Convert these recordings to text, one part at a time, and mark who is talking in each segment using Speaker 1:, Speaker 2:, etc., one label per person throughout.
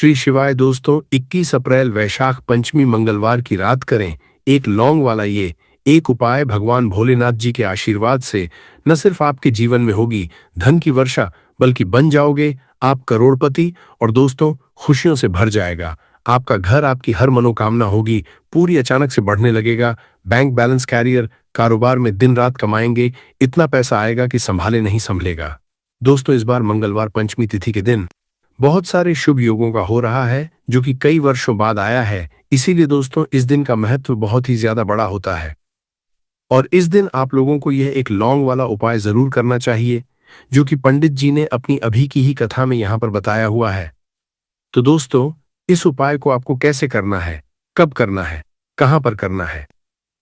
Speaker 1: श्री शिवाय दोस्तों, 21 अप्रैल वैशाख पंचमी मंगलवार की रात करें एक लौंग वाला ये एक उपाय। भगवान भोलेनाथ जी के आशीर्वाद से न सिर्फ आपके जीवन में होगी धन की वर्षा, बल्कि बन जाओगे आप करोड़पति। और दोस्तों, खुशियों से भर जाएगा आपका घर, आपकी हर मनोकामना होगी पूरी, अचानक से बढ़ने लगेगा बैंक बैलेंस, कैरियर, कारोबार में दिन रात कमाएंगे, इतना पैसा आएगा कि संभाले नहीं संभलेगा। दोस्तों, इस बार मंगलवार पंचमी तिथि के दिन बहुत सारे शुभ योगों का हो रहा है, जो कि कई वर्षों बाद आया है। इसीलिए दोस्तों, इस दिन का महत्व बहुत ही ज्यादा बड़ा होता है और इस दिन आप लोगों को यह एक लौंग वाला उपाय जरूर करना चाहिए, जो कि पंडित जी ने अपनी अभी की ही कथा में यहाँ पर बताया हुआ है। तो दोस्तों, इस उपाय को आपको कैसे करना है, कब करना है, कहां पर करना है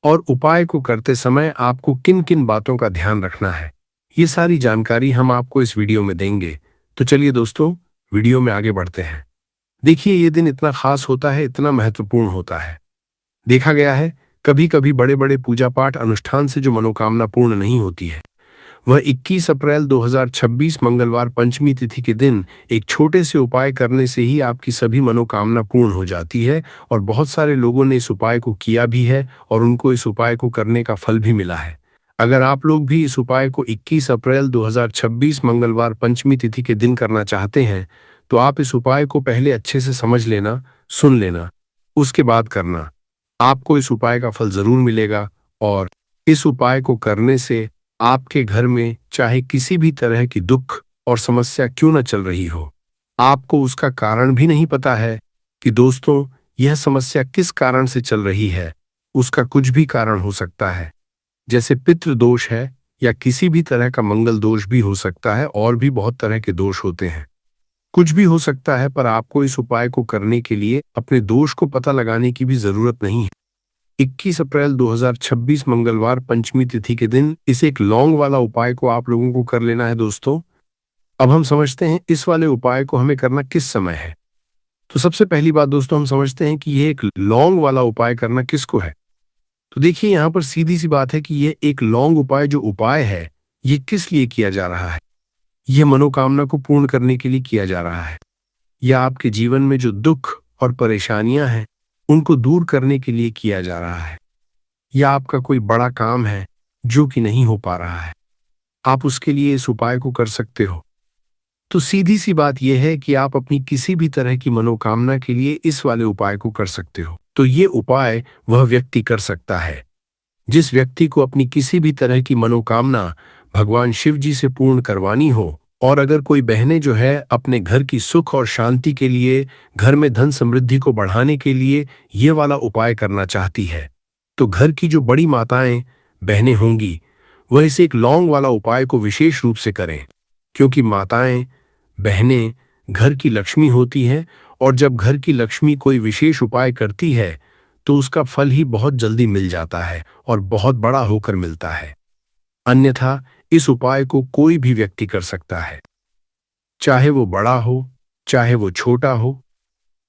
Speaker 1: और उपाय को करते समय आपको किन किन बातों का ध्यान रखना है, ये सारी जानकारी हम आपको इस वीडियो में देंगे। तो चलिए दोस्तों, वीडियो में आगे बढ़ते हैं। देखिए, ये दिन इतना खास होता है, इतना महत्वपूर्ण होता है। देखा गया है कभी कभी बड़े बड़े पूजा पाठ अनुष्ठान से जो मनोकामना पूर्ण नहीं होती है, वह 21 अप्रैल 2026 मंगलवार पंचमी तिथि के दिन एक छोटे से उपाय करने से ही आपकी सभी मनोकामना पूर्ण हो जाती है। और बहुत सारे लोगों ने इस उपाय को किया भी है और उनको इस उपाय को करने का फल भी मिला है। अगर आप लोग भी इस उपाय को 21 अप्रैल 2026 मंगलवार पंचमी तिथि के दिन करना चाहते हैं, तो आप इस उपाय को पहले अच्छे से समझ लेना, सुन लेना, उसके बाद करना। आपको इस उपाय का फल जरूर मिलेगा और इस उपाय को करने से आपके घर में चाहे किसी भी तरह की दुख और समस्या क्यों न चल रही हो, आपको उसका कारण भी नहीं पता है कि दोस्तों यह समस्या किस कारण से चल रही है। उसका कुछ भी कारण हो सकता है, जैसे पितृ दोष है या किसी भी तरह का मंगल दोष भी हो सकता है, और भी बहुत तरह के दोष होते हैं। कुछ भी हो सकता है, पर आपको इस उपाय को करने के लिए अपने दोष को पता लगाने की भी जरूरत नहीं है। 21 अप्रैल 2026 मंगलवार पंचमी तिथि के दिन इस एक लौंग वाला उपाय को आप लोगों को कर लेना है। दोस्तों, अब हम समझते हैं इस वाले उपाय को हमें करना किस समय है। तो सबसे पहली बात दोस्तों, हम समझते हैं कि यह एक लौंग वाला उपाय करना किसको है। तो देखिए, यहाँ पर सीधी सी बात है कि यह एक लौंग उपाय जो उपाय है, ये किस लिए किया जा रहा है। यह मनोकामना को पूर्ण करने के लिए किया जा रहा है, या आपके जीवन में जो दुख और परेशानियां हैं उनको दूर करने के लिए किया जा रहा है, या आपका कोई बड़ा काम है जो कि नहीं हो पा रहा है, आप उसके लिए इस उपाय को कर सकते हो। तो सीधी सी बात यह है कि आप अपनी किसी भी तरह की मनोकामना के लिए इस वाले उपाय को कर सकते हो। तो ये उपाय वह व्यक्ति कर सकता है जिस व्यक्ति को अपनी किसी भी तरह की मनोकामना भगवान शिव जी से पूर्ण करवानी हो। और अगर कोई बहनें जो है अपने घर की सुख और शांति के लिए, घर में धन समृद्धि को बढ़ाने के लिए ये वाला उपाय करना चाहती है, तो घर की जो बड़ी माताएं बहनें होंगी वह इस एक लौंग वाला उपाय को विशेष रूप से करें, क्योंकि माताएं बहनें घर की लक्ष्मी होती हैं और जब घर की लक्ष्मी कोई विशेष उपाय करती है तो उसका फल ही बहुत जल्दी मिल जाता है और बहुत बड़ा होकर मिलता है। अन्यथा इस उपाय को कोई भी व्यक्ति कर सकता है, चाहे वो बड़ा हो, चाहे वो छोटा हो,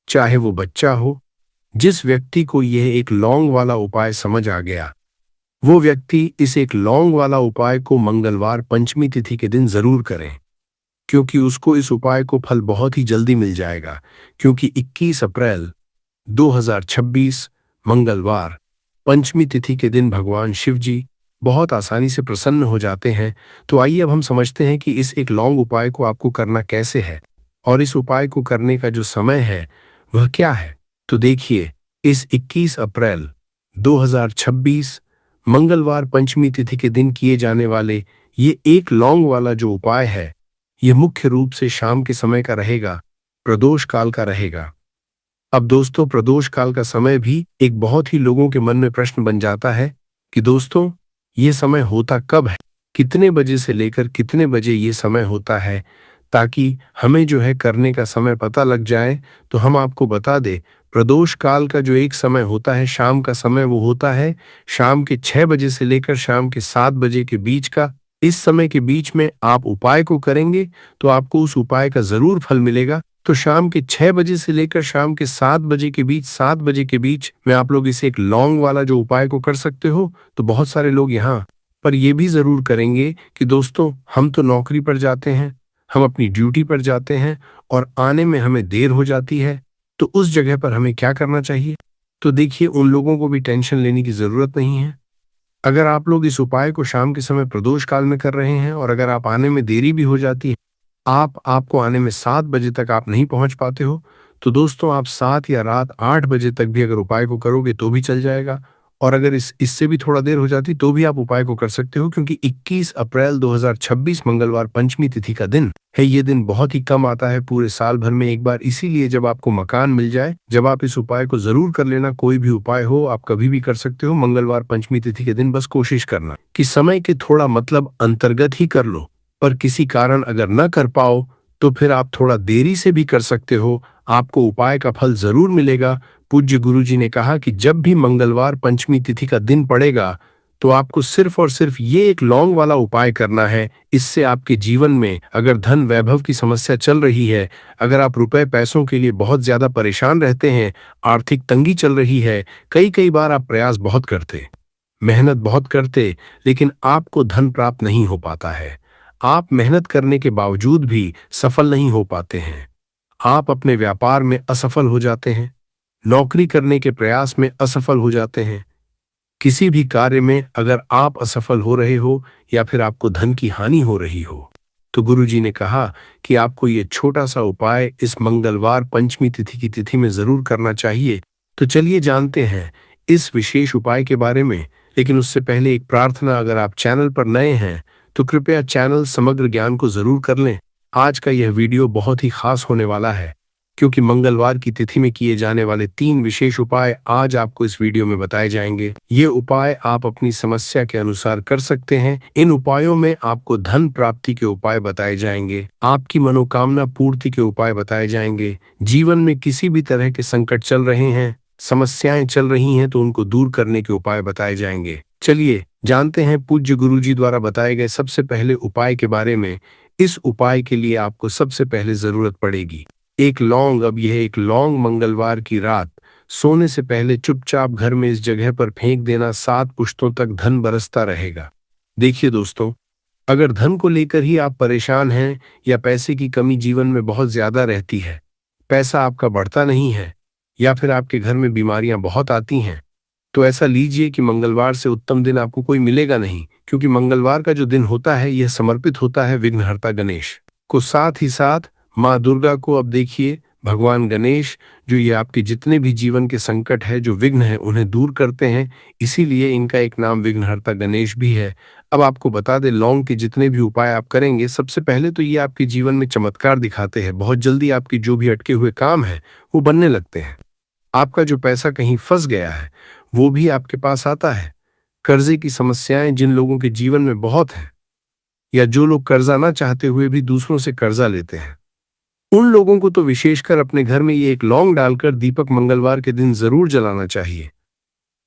Speaker 1: चाहे वो बच्चा हो। जिस व्यक्ति को यह एक लौंग वाला उपाय समझ आ गया, वो व्यक्ति इस एक लौंग वाला उपाय को मंगलवार पंचमी तिथि के दिन जरूर करें, क्योंकि उसको इस उपाय को फल बहुत ही जल्दी मिल जाएगा। क्योंकि 21 अप्रैल 2026 मंगलवार पंचमी तिथि के दिन भगवान शिव जी बहुत आसानी से प्रसन्न हो जाते हैं। तो आइए अब हम समझते हैं कि इस एक लौंग उपाय को आपको करना कैसे है और इस उपाय को करने का जो समय है वह क्या है। तो देखिए, इस 21 अप्रैल 2026 मंगलवार पंचमी तिथि के दिन किए जाने वाले ये एक लौंग वाला जो उपाय है, यह मुख्य रूप से शाम के समय का रहेगा, प्रदोष काल का रहेगा। अब दोस्तों, प्रदोष काल का समय भी एक बहुत ही लोगों के मन में प्रश्न बन जाता है कि दोस्तों ये समय होता कब है, कितने बजे से लेकर कितने बजे ये समय होता है, ताकि हमें जो है करने का समय पता लग जाए। तो हम आपको बता दें, प्रदोष काल का जो एक समय होता है, शाम का समय, वो होता है शाम के 6 बजे से लेकर शाम के 7 बजे के बीच का। इस समय के बीच में आप उपाय को करेंगे तो आपको उस उपाय का जरूर फल मिलेगा। तो शाम के 6 बजे से लेकर शाम के 7 बजे के बीच, 7 बजे के बीच में आप लोग इसे एक लौंग वाला जो उपाय को कर सकते हो। तो बहुत सारे लोग यहाँ पर ये भी जरूर करेंगे कि दोस्तों हम तो नौकरी पर जाते हैं, हम अपनी ड्यूटी पर जाते हैं और आने में हमें देर हो जाती है, तो उस जगह पर हमें क्या करना चाहिए? तो देखिए, उन लोगों को भी टेंशन लेने की जरूरत नहीं है। अगर आप लोग इस उपाय को शाम के समय प्रदोष काल में कर रहे हैं और अगर आप आने में देरी भी हो जाती है, आपको आने में 7 बजे तक आप नहीं पहुंच पाते हो, तो दोस्तों आप 7 या रात 8 बजे तक भी अगर उपाय को करोगे तो भी चल जाएगा। और अगर इससे भी थोड़ा देर हो जाती तो भी आप उपाय को कर सकते हो, क्योंकि 21 अप्रैल 2026 मंगलवार पंचमी तिथि का दिन है। ये दिन बहुत ही कम आता है पूरे साल भर में एक बार, इसीलिए जब आपको मकान मिल जाए, जब आप इस उपाय को जरूर कर लेना। कोई भी उपाय हो आप कभी भी कर सकते हो मंगलवार पंचमी तिथि के दिन। बस कोशिश करना कि समय के थोड़ा मतलब अंतर्गत ही कर लो, पर किसी कारण अगर न कर पाओ तो फिर आप थोड़ा देरी से भी कर सकते हो, आपको उपाय का फल जरूर मिलेगा। पूज्य गुरुजी ने कहा कि जब भी मंगलवार पंचमी तिथि का दिन पड़ेगा तो आपको सिर्फ और सिर्फ ये एक लौंग वाला उपाय करना है। इससे आपके जीवन में अगर धन वैभव की समस्या चल रही है, अगर आप रुपए पैसों के लिए बहुत ज्यादा परेशान रहते हैं, आर्थिक तंगी चल रही है, कई कई बार आप प्रयास बहुत करते, मेहनत बहुत करते, लेकिन आपको धन प्राप्त नहीं हो पाता है, आप मेहनत करने के बावजूद भी सफल नहीं हो पाते हैं, आप अपने व्यापार में असफल हो जाते हैं, नौकरी करने के प्रयास में असफल हो जाते हैं, किसी भी कार्य में अगर आप असफल हो रहे हो या फिर आपको धन की हानि हो रही हो, तो गुरुजी ने कहा कि आपको ये छोटा सा उपाय इस मंगलवार पंचमी तिथि की तिथि में जरूर करना चाहिए। तो चलिए जानते हैं इस विशेष उपाय के बारे में, लेकिन उससे पहले एक प्रार्थना, अगर आप चैनल पर नए हैं तो कृपया चैनल समग्र ज्ञान को जरूर कर लें। आज का यह वीडियो बहुत ही खास होने वाला है, क्योंकि मंगलवार की तिथि में किए जाने वाले 3 विशेष उपाय आज आपको इस वीडियो में बताए जाएंगे। ये उपाय आप अपनी समस्या के अनुसार कर सकते हैं। इन उपायों में आपको धन प्राप्ति के उपाय बताए जाएंगे, आपकी मनोकामना पूर्ति के उपाय बताए जाएंगे, जीवन में किसी भी तरह के संकट चल रहे हैं, समस्याएं चल रही हैं तो उनको दूर करने के उपाय बताए जाएंगे। चलिए जानते हैं पूज्य गुरुजी द्वारा बताए गए सबसे पहले उपाय के बारे में। इस उपाय के लिए आपको सबसे पहले जरूरत पड़ेगी एक लौंग। अब यह एक लौंग मंगलवार की रात सोने से पहले चुपचाप घर में इस जगह पर फेंक देना, 7 पुश्तों तक धन बरसता रहेगा। देखिए दोस्तों, अगर धन को लेकर ही आप परेशान हैं या पैसे की कमी जीवन में बहुत ज्यादा रहती है, पैसा आपका बढ़ता नहीं है, या फिर आपके घर में बीमारियां बहुत आती हैं, तो ऐसा लीजिए कि मंगलवार से उत्तम दिन आपको कोई मिलेगा नहीं, क्योंकि मंगलवार का जो दिन होता है यह समर्पित होता है विघ्नहर्ता गणेश को, साथ ही साथ माँ दुर्गा को। अब देखिए, भगवान गणेश जो ये आपके जितने भी जीवन के संकट है, जो विघ्न है, उन्हें दूर करते हैं, इसीलिए इनका एक नाम विघ्नहर्ता गणेश भी है। अब आपको बता दें, लौंग के जितने भी उपाय आप करेंगे, सबसे पहले तो ये आपके जीवन में चमत्कार दिखाते हैं। बहुत जल्दी आपकी जो भी अटके हुए काम है वो बनने लगते हैं, आपका जो पैसा कहीं फंस गया है वो भी आपके पास आता है। कर्जे की समस्याएं जिन लोगों के जीवन में बहुत है, या जो लोग कर्जा ना चाहते हुए भी दूसरों से कर्जा लेते हैं, उन लोगों को तो विशेषकर अपने घर में ये एक लौंग डालकर दीपक मंगलवार के दिन जरूर जलाना चाहिए।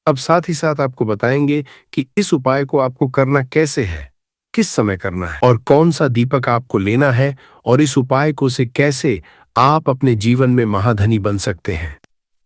Speaker 1: अब साथ ही साथ आपको बताएंगे कि इस उपाय को आपको करना कैसे है, किस समय करना है और कौन सा दीपक आपको लेना है, और इस उपाय को से कैसे आप अपने जीवन में महाधनी बन सकते हैं।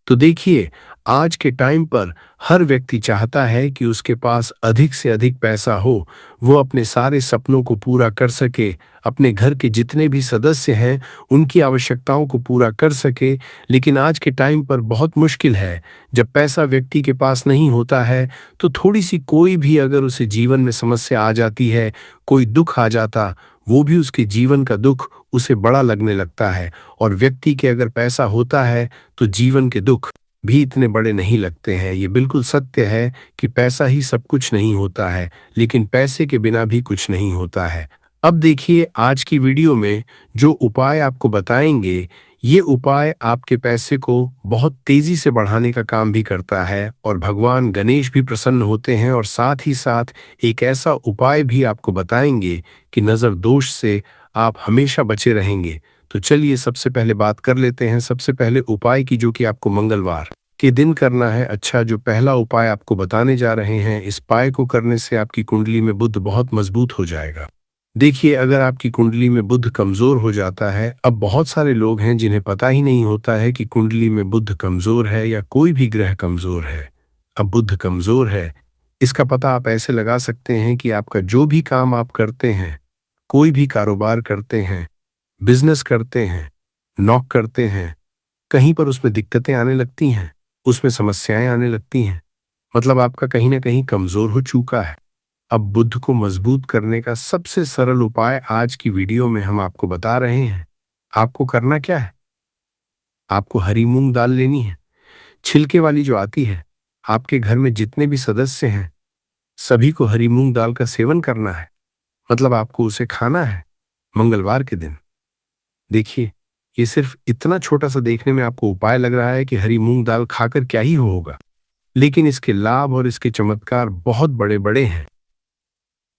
Speaker 1: तो देखिए, आज के टाइम पर हर व्यक्ति चाहता है कि उसके पास अधिक से अधिक पैसा हो, वो अपने सारे सपनों को पूरा कर सके, अपने घर के जितने भी सदस्य हैं उनकी आवश्यकताओं को पूरा कर सके। लेकिन आज के टाइम पर बहुत मुश्किल है, जब पैसा व्यक्ति के पास नहीं होता है तो थोड़ी सी कोई भी अगर उसे जीवन में समस्या आ जाती है, कोई दुख आ जाता, वो भी उसके जीवन का दुख उसे बड़ा लगने लगता है। और व्यक्ति के अगर पैसा होता है तो जीवन के दुख भी इतने बड़े नहीं लगते हैं। ये बिल्कुल सत्य है कि पैसा ही सब कुछ नहीं होता है, लेकिन पैसे के बिना भी कुछ नहीं होता है। अब देखिए, आज की वीडियो में जो उपाय आपको बताएंगे, ये उपाय आपके पैसे को बहुत तेजी से बढ़ाने का काम भी करता है, और भगवान गणेश भी प्रसन्न होते हैं। और साथ ही साथ एक ऐसा उपाय भी आपको बताएंगे कि नजर दोष से आप हमेशा बचे रहेंगे। तो चलिए सबसे पहले बात कर लेते हैं सबसे पहले उपाय की, जो कि आपको मंगलवार के दिन करना है। अच्छा, जो पहला उपाय आपको बताने जा रहे हैं, इस उपाय को करने से आपकी कुंडली में बुध बहुत मजबूत हो जाएगा। देखिए, अगर आपकी कुंडली में बुध कमजोर हो जाता है, अब बहुत सारे लोग हैं जिन्हें पता ही नहीं होता है कि कुंडली में बुध कमजोर है या कोई भी ग्रह कमजोर है। अब बुध कमजोर है, इसका पता आप ऐसे लगा सकते हैं कि आपका जो भी काम आप करते हैं, कोई भी कारोबार करते हैं, बिजनेस करते हैं, नौक करते हैं, कहीं पर उसमें दिक्कतें आने लगती हैं, उसमें समस्याएं आने लगती हैं, मतलब आपका कहीं ना कहीं कमजोर हो चुका है। अब बुद्ध को मजबूत करने का सबसे सरल उपाय आज की वीडियो में हम आपको बता रहे हैं। आपको करना क्या है? आपको हरी मूंग दाल लेनी है, छिलके वाली जो आती है। आपके घर में जितने भी सदस्य हैं, सभी को हरी मूंग दाल का सेवन करना है, मतलब आपको उसे खाना है मंगलवार के दिन। देखिए, ये सिर्फ इतना छोटा सा देखने में आपको उपाय लग रहा है कि हरी मूंग दाल खाकर क्या ही होगा, लेकिन इसके लाभ और इसके चमत्कार बहुत बड़े बड़े हैं।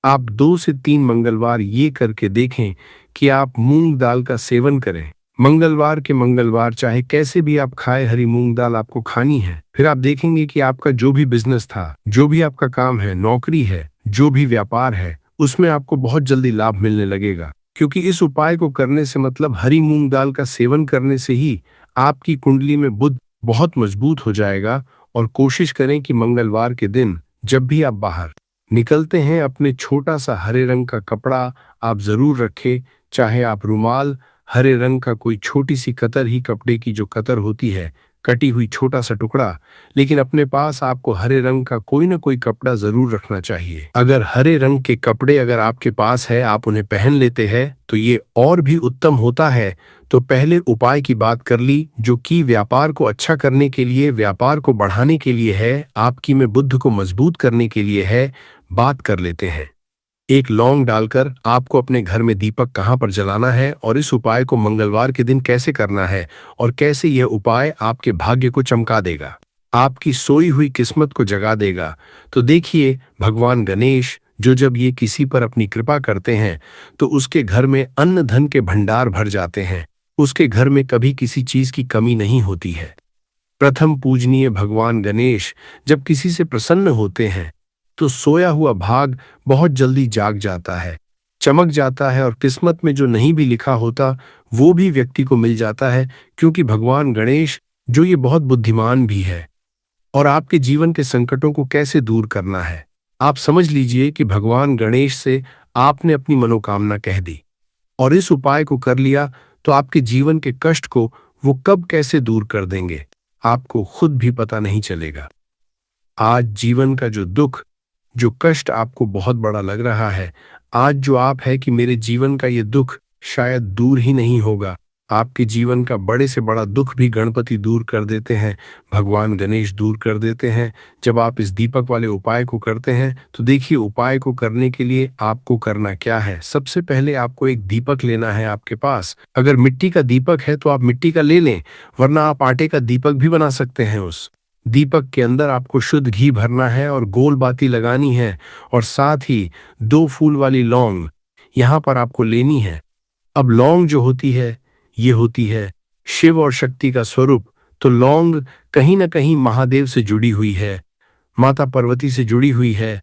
Speaker 1: आप 2 से 3 मंगलवार ये करके देखें कि आप मूंग दाल का सेवन करें। मंगलवार के मंगलवार चाहे कैसे भी आप खाए, हरी मूंग दाल आपको खानी है। फिर आप देखेंगे कि आपका जो भी बिजनेस था, जो भी आपका काम है, नौकरी है, जो भी व्यापार है, उसमें आपको बहुत जल्दी लाभ मिलने लगेगा। क्योंकि इस उपाय को करने से मतलब हरी मूंग दाल का सेवन करने से ही आपकी कुंडली में बुध बहुत मजबूत हो जाएगा। और कोशिश करें कि मंगलवार के दिन जब भी आप बाहर निकलते हैं, अपने छोटा सा हरे रंग का कपड़ा आप जरूर रखें। चाहे आप रुमाल, हरे रंग का कोई छोटी सी कतर ही, कपड़े की जो कतर होती है, कटी हुई छोटा सा टुकड़ा, लेकिन अपने पास आपको हरे रंग का कोई ना कोई कपड़ा जरूर रखना चाहिए। अगर हरे रंग के कपड़े अगर आपके पास है, आप उन्हें पहन लेते हैं तो ये और भी उत्तम होता है। तो पहले उपाय की बात कर ली, जो कि व्यापार को अच्छा करने के लिए, व्यापार को बढ़ाने के लिए है, आपकी में बुद्ध को मजबूत करने के लिए है। बात कर लेते हैं। एक लौंग डालकर आपको अपने घर में दीपक कहाँ पर जलाना है और इस उपाय को मंगलवार के दिन कैसे करना है और कैसे यह उपाय आपके भाग्य को चमका देगा, आपकी सोई हुई किस्मत को जगा देगा। तो देखिए, भगवान गणेश जो जब ये किसी पर अपनी कृपा करते हैं तो उसके घर में अन्न धन के भंडार भर जाते हैं। उसके घर में कभी किसी चीज की कमी नहीं होती है। प्रथम पूजनीय भगवान गणेश जब किसी से प्रसन्न होते हैं तो सोया हुआ भाग बहुत जल्दी जाग जाता है, चमक जाता है, और किस्मत में जो नहीं भी लिखा होता वो भी व्यक्ति को मिल जाता है। क्योंकि भगवान गणेश जो ये बहुत बुद्धिमान भी है। और आपके जीवन के संकटों को कैसे दूर करना है, आप समझ लीजिए कि भगवान गणेश से आपने अपनी मनोकामना कह दी और इस उपाय को कर लिया तो आपके जीवन के कष्ट को वो कब कैसे दूर कर देंगे, आपको खुद भी पता नहीं चलेगा। आज जीवन का जो दुख, जो कष्ट आपको बहुत बड़ा लग रहा है, आज जो आप है कि मेरे जीवन का ये दुख शायद दूर ही नहीं होगा, आपके जीवन का बड़े से बड़ा दुख भी गणपति दूर कर देते हैं, भगवान गणेश दूर कर देते हैं जब आप इस दीपक वाले उपाय को करते हैं। तो देखिए, उपाय को करने के लिए आपको करना क्या है। सबसे पहले आपको एक दीपक लेना है। आपके पास अगर मिट्टी का दीपक है तो आप मिट्टी का ले लें, वरना आप आटे का दीपक भी बना सकते हैं। उस दीपक के अंदर आपको शुद्ध घी भरना है और गोल बाती लगानी है, और साथ ही 2 फूल वाली लौंग यहाँ पर आपको लेनी है। अब लौंग जो होती है, ये होती है शिव और शक्ति का स्वरूप। तो लौंग कहीं ना कहीं महादेव से जुड़ी हुई है, माता पार्वती से जुड़ी हुई है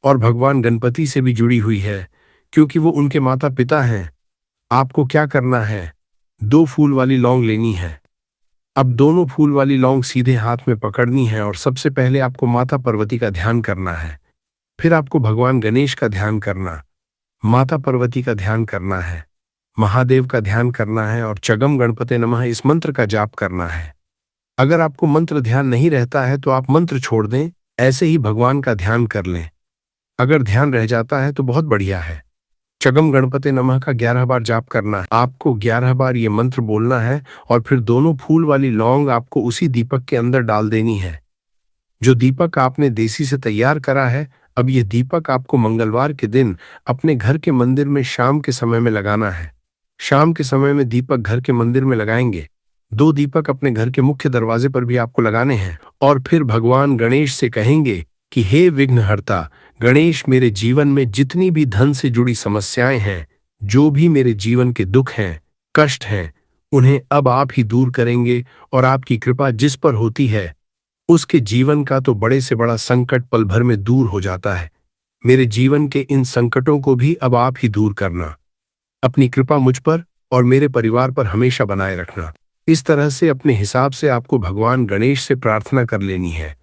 Speaker 1: और भगवान गणपति से भी जुड़ी हुई है, क्योंकि वो उनके माता पिता हैं। आपको क्या करना है, 2 फूल वाली लौंग लेनी है। अब दोनों फूल वाली लौंग सीधे हाथ में पकड़नी है और सबसे पहले आपको माता पार्वती का ध्यान करना है। फिर आपको भगवान गणेश का ध्यान करना, माता पार्वती का ध्यान करना है, महादेव का ध्यान करना है और चगम गणपते नमः इस मंत्र का जाप करना है। अगर आपको मंत्र ध्यान नहीं रहता है तो आप मंत्र छोड़ दें, ऐसे ही भगवान का ध्यान कर लें। अगर ध्यान रह जाता है तो बहुत बढ़िया है। चगम गणपते नमः का 11 बार जाप करना है। आपको 11 बार ये मंत्र बोलना है और फिर दोनों फूल वाली लौंग आपको उसी दीपक के अंदर डाल देनी है, जो दीपक आपने देसी से तैयार करा है। अब ये दीपक आपको मंगलवार के दिन अपने घर के मंदिर में शाम के समय में लगाना है। शाम के समय में दीपक घर के मंदिर में लगाएंगे। 2 दीपक अपने घर के मुख्य दरवाजे पर भी आपको लगाने हैं और फिर भगवान गणेश से कहेंगे कि हे विघ्नहर्ता गणेश, मेरे जीवन में जितनी भी धन से जुड़ी समस्याएं हैं, जो भी मेरे जीवन के दुख हैं, कष्ट हैं, उन्हें अब आप ही दूर करेंगे। और आपकी कृपा जिस पर होती है उसके जीवन का तो बड़े से बड़ा संकट पल भर में दूर हो जाता है। मेरे जीवन के इन संकटों को भी अब आप ही दूर करना। अपनी कृपा मुझ पर और मेरे परिवार पर हमेशा बनाए रखना। इस तरह से अपने हिसाब से आपको भगवान गणेश से प्रार्थना कर लेनी है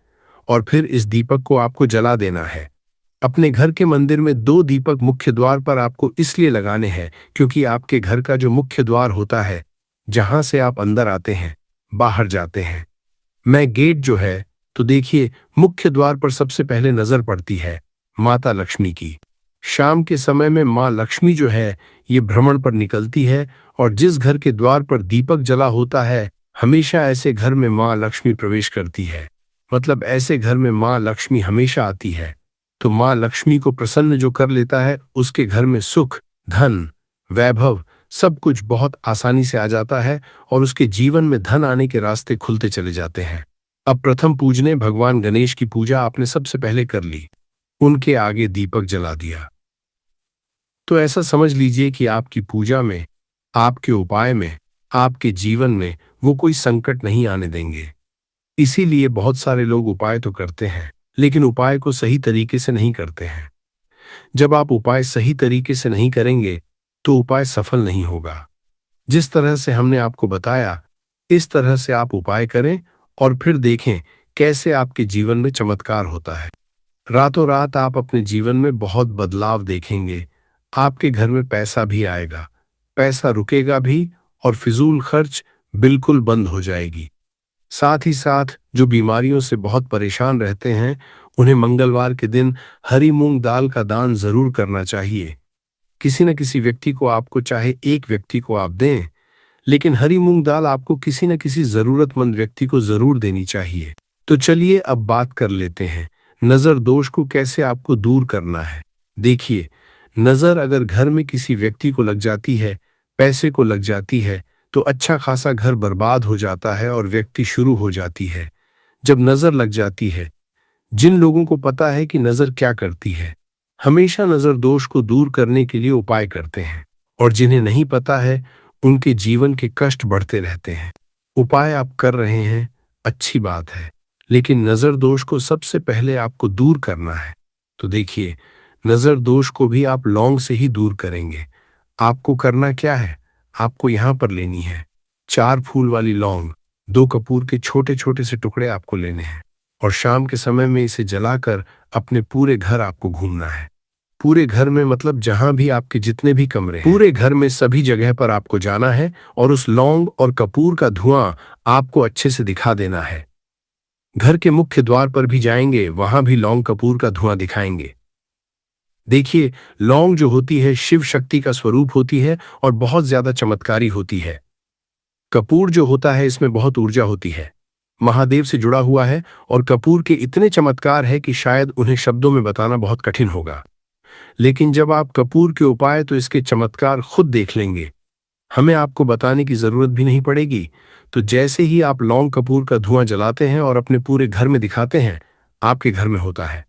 Speaker 1: और फिर इस दीपक को आपको जला देना है। अपने घर के मंदिर में 2 दीपक मुख्य द्वार पर आपको इसलिए लगाने हैं क्योंकि आपके घर का जो मुख्य द्वार होता है, जहां से आप अंदर आते हैं, बाहर जाते हैं, मैं गेट जो है, तो देखिए मुख्य द्वार पर सबसे पहले नजर पड़ती है माता लक्ष्मी की। शाम के समय में माँ लक्ष्मी जो है ये भ्रमण पर निकलती है, और जिस घर के द्वार पर दीपक जला होता है, हमेशा ऐसे घर में माँ लक्ष्मी प्रवेश करती है। मतलब ऐसे घर में माँ लक्ष्मी हमेशा आती है। तो माँ लक्ष्मी को प्रसन्न जो कर लेता है, उसके घर में सुख, धन, वैभव सब कुछ बहुत आसानी से आ जाता है, और उसके जीवन में धन आने के रास्ते खुलते चले जाते हैं। अब प्रथम पूजने भगवान गणेश की पूजा आपने सबसे पहले कर ली, उनके आगे दीपक जला दिया। तो ऐसा समझ लीजिए कि आपकी पूजा में, आपके उपाय में, आपके जीवन में वो कोई संकट नहीं आने देंगे। इसीलिए बहुत सारे लोग उपाय तो करते हैं, लेकिन उपाय को सही तरीके से नहीं करते हैं। जब आप उपाय सही तरीके से नहीं करेंगे, तो उपाय सफल नहीं होगा। जिस तरह से हमने आपको बताया, इस तरह से आप उपाय करें और फिर देखें कैसे आपके जीवन में चमत्कार होता है। रातों रात आप अपने जीवन में बहुत बदलाव देखेंगे। आपके घर में पैसा भी आएगा, पैसा रुकेगा भी, और फिजूल खर्च बिल्कुल बंद हो जाएगी। साथ ही साथ जो बीमारियों से बहुत परेशान रहते हैं, उन्हें मंगलवार के दिन हरी मूंग दाल का दान जरूर करना चाहिए। किसी न किसी व्यक्ति को, आपको चाहे एक व्यक्ति को आप दें, लेकिन हरी मूंग दाल आपको किसी न किसी जरूरतमंद व्यक्ति को जरूर देनी चाहिए। तो चलिए अब बात कर लेते हैं नजर दोष को कैसे आपको दूर करना है। देखिए, नजर अगर घर में किसी व्यक्ति को लग जाती है, पैसे को लग जाती है, तो अच्छा खासा घर बर्बाद हो जाता है और व्यक्ति शुरू हो जाती है। जब नजर लग जाती है, जिन लोगों को पता है कि नजर क्या करती है, हमेशा नजर दोष को दूर करने के लिए उपाय करते हैं, और जिन्हें नहीं पता है, उनके जीवन के कष्ट बढ़ते रहते हैं। उपाय आप कर रहे हैं, अच्छी बात है, लेकिन नजर दोष को सबसे पहले आपको दूर करना है। तो देखिए, नजर दोष को भी आप लौंग से ही दूर करेंगे। आपको करना क्या है, आपको यहां पर लेनी है 4 फूल वाली लौंग, 2 कपूर के छोटे छोटे से टुकड़े आपको लेने हैं, और शाम के समय में इसे जलाकर अपने पूरे घर आपको घूमना है। पूरे घर में मतलब जहां भी आपके जितने भी कमरे हैं, पूरे घर में सभी जगह पर आपको जाना है, और उस लौंग और कपूर का धुआं आपको अच्छे से दिखा देना है। घर के मुख्य द्वार पर भी जाएंगे, वहां भी लौंग कपूर का धुआं दिखाएंगे। देखिए, लौंग जो होती है शिव शक्ति का स्वरूप होती है और बहुत ज्यादा चमत्कारी होती है। कपूर जो होता है इसमें बहुत ऊर्जा होती है, महादेव से जुड़ा हुआ है, और कपूर के इतने चमत्कार है कि शायद उन्हें शब्दों में बताना बहुत कठिन होगा। लेकिन जब आप कपूर के उपाय, तो इसके चमत्कार खुद देख लेंगे, हमें आपको बताने की जरूरत भी नहीं पड़ेगी। तो जैसे ही आप लौंग कपूर का धुआं जलाते हैं और अपने पूरे घर में दिखाते हैं, आपके घर में होता है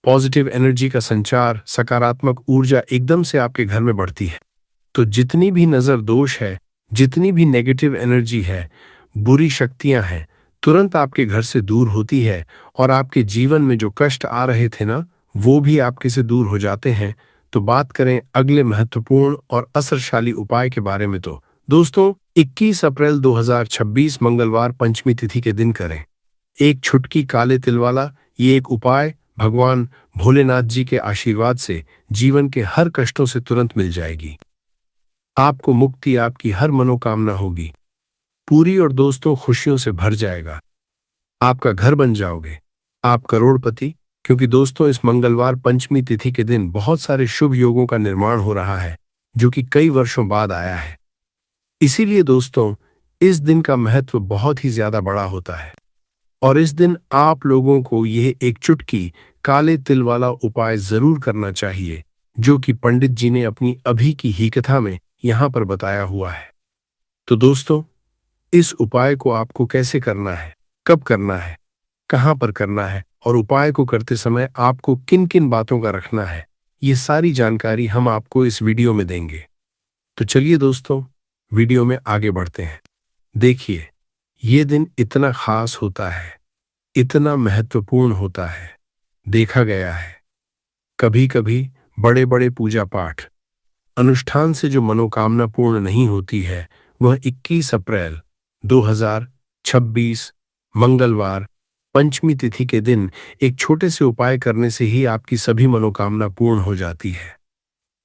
Speaker 1: पॉजिटिव एनर्जी का संचार, सकारात्मक ऊर्जा एकदम से आपके घर में बढ़ती है। तो जितनी भी नजर दोष है, जितनी भी नेगेटिव एनर्जी है, बुरी शक्तियां हैं, तुरंत आपके घर से दूर होती है, और आपके जीवन में जो कष्ट आ रहे थे ना, वो भी आपके से दूर हो जाते हैं। तो बात करें अगले महत्वपूर्ण और असरशाली उपाय के बारे में, तो दोस्तों 21 अप्रैल 2026 मंगलवार पंचमी तिथि के दिन करें एक छुटकी काले तिल वाला ये एक उपाय। भगवान भोलेनाथ जी के आशीर्वाद से जीवन के हर कष्टों से तुरंत मिल जाएगी, आपको मुक्ति, आपकी हर मनोकामना होगी पूरी, और दोस्तों खुशियों से भर जाएगा, आपका घर बन जाओगे, आप करोड़पति। क्योंकि दोस्तों इस मंगलवार पंचमी तिथि के दिन बहुत सारे शुभ योगों का निर्माण हो रहा है, जो कि कई वर्षों बाद आया है। इसीलिए दोस्तों इस दिन का महत्व बहुत ही ज्यादा बड़ा होता है, और इस दिन आप लोगों को यह एक चुटकी काले तिल वाला उपाय जरूर करना चाहिए, जो कि पंडित जी ने अपनी अभी की ही कथा में यहां पर बताया हुआ है। तो दोस्तों इस उपाय को आपको कैसे करना है, कब करना है, कहां पर करना है, और उपाय को करते समय आपको किन किन बातों का रखना है, ये सारी जानकारी हम आपको इस वीडियो में देंगे। तो चलिए दोस्तों वीडियो में आगे बढ़ते हैं। देखिए, ये दिन इतना खास होता है, इतना महत्वपूर्ण होता है, देखा गया है कभी कभी बड़े बड़े पूजा पाठ अनुष्ठान से जो मनोकामना पूर्ण नहीं होती है, वह 21 अप्रैल 2026 मंगलवार पंचमी तिथि के दिन एक छोटे से उपाय करने से ही आपकी सभी मनोकामना पूर्ण हो जाती है।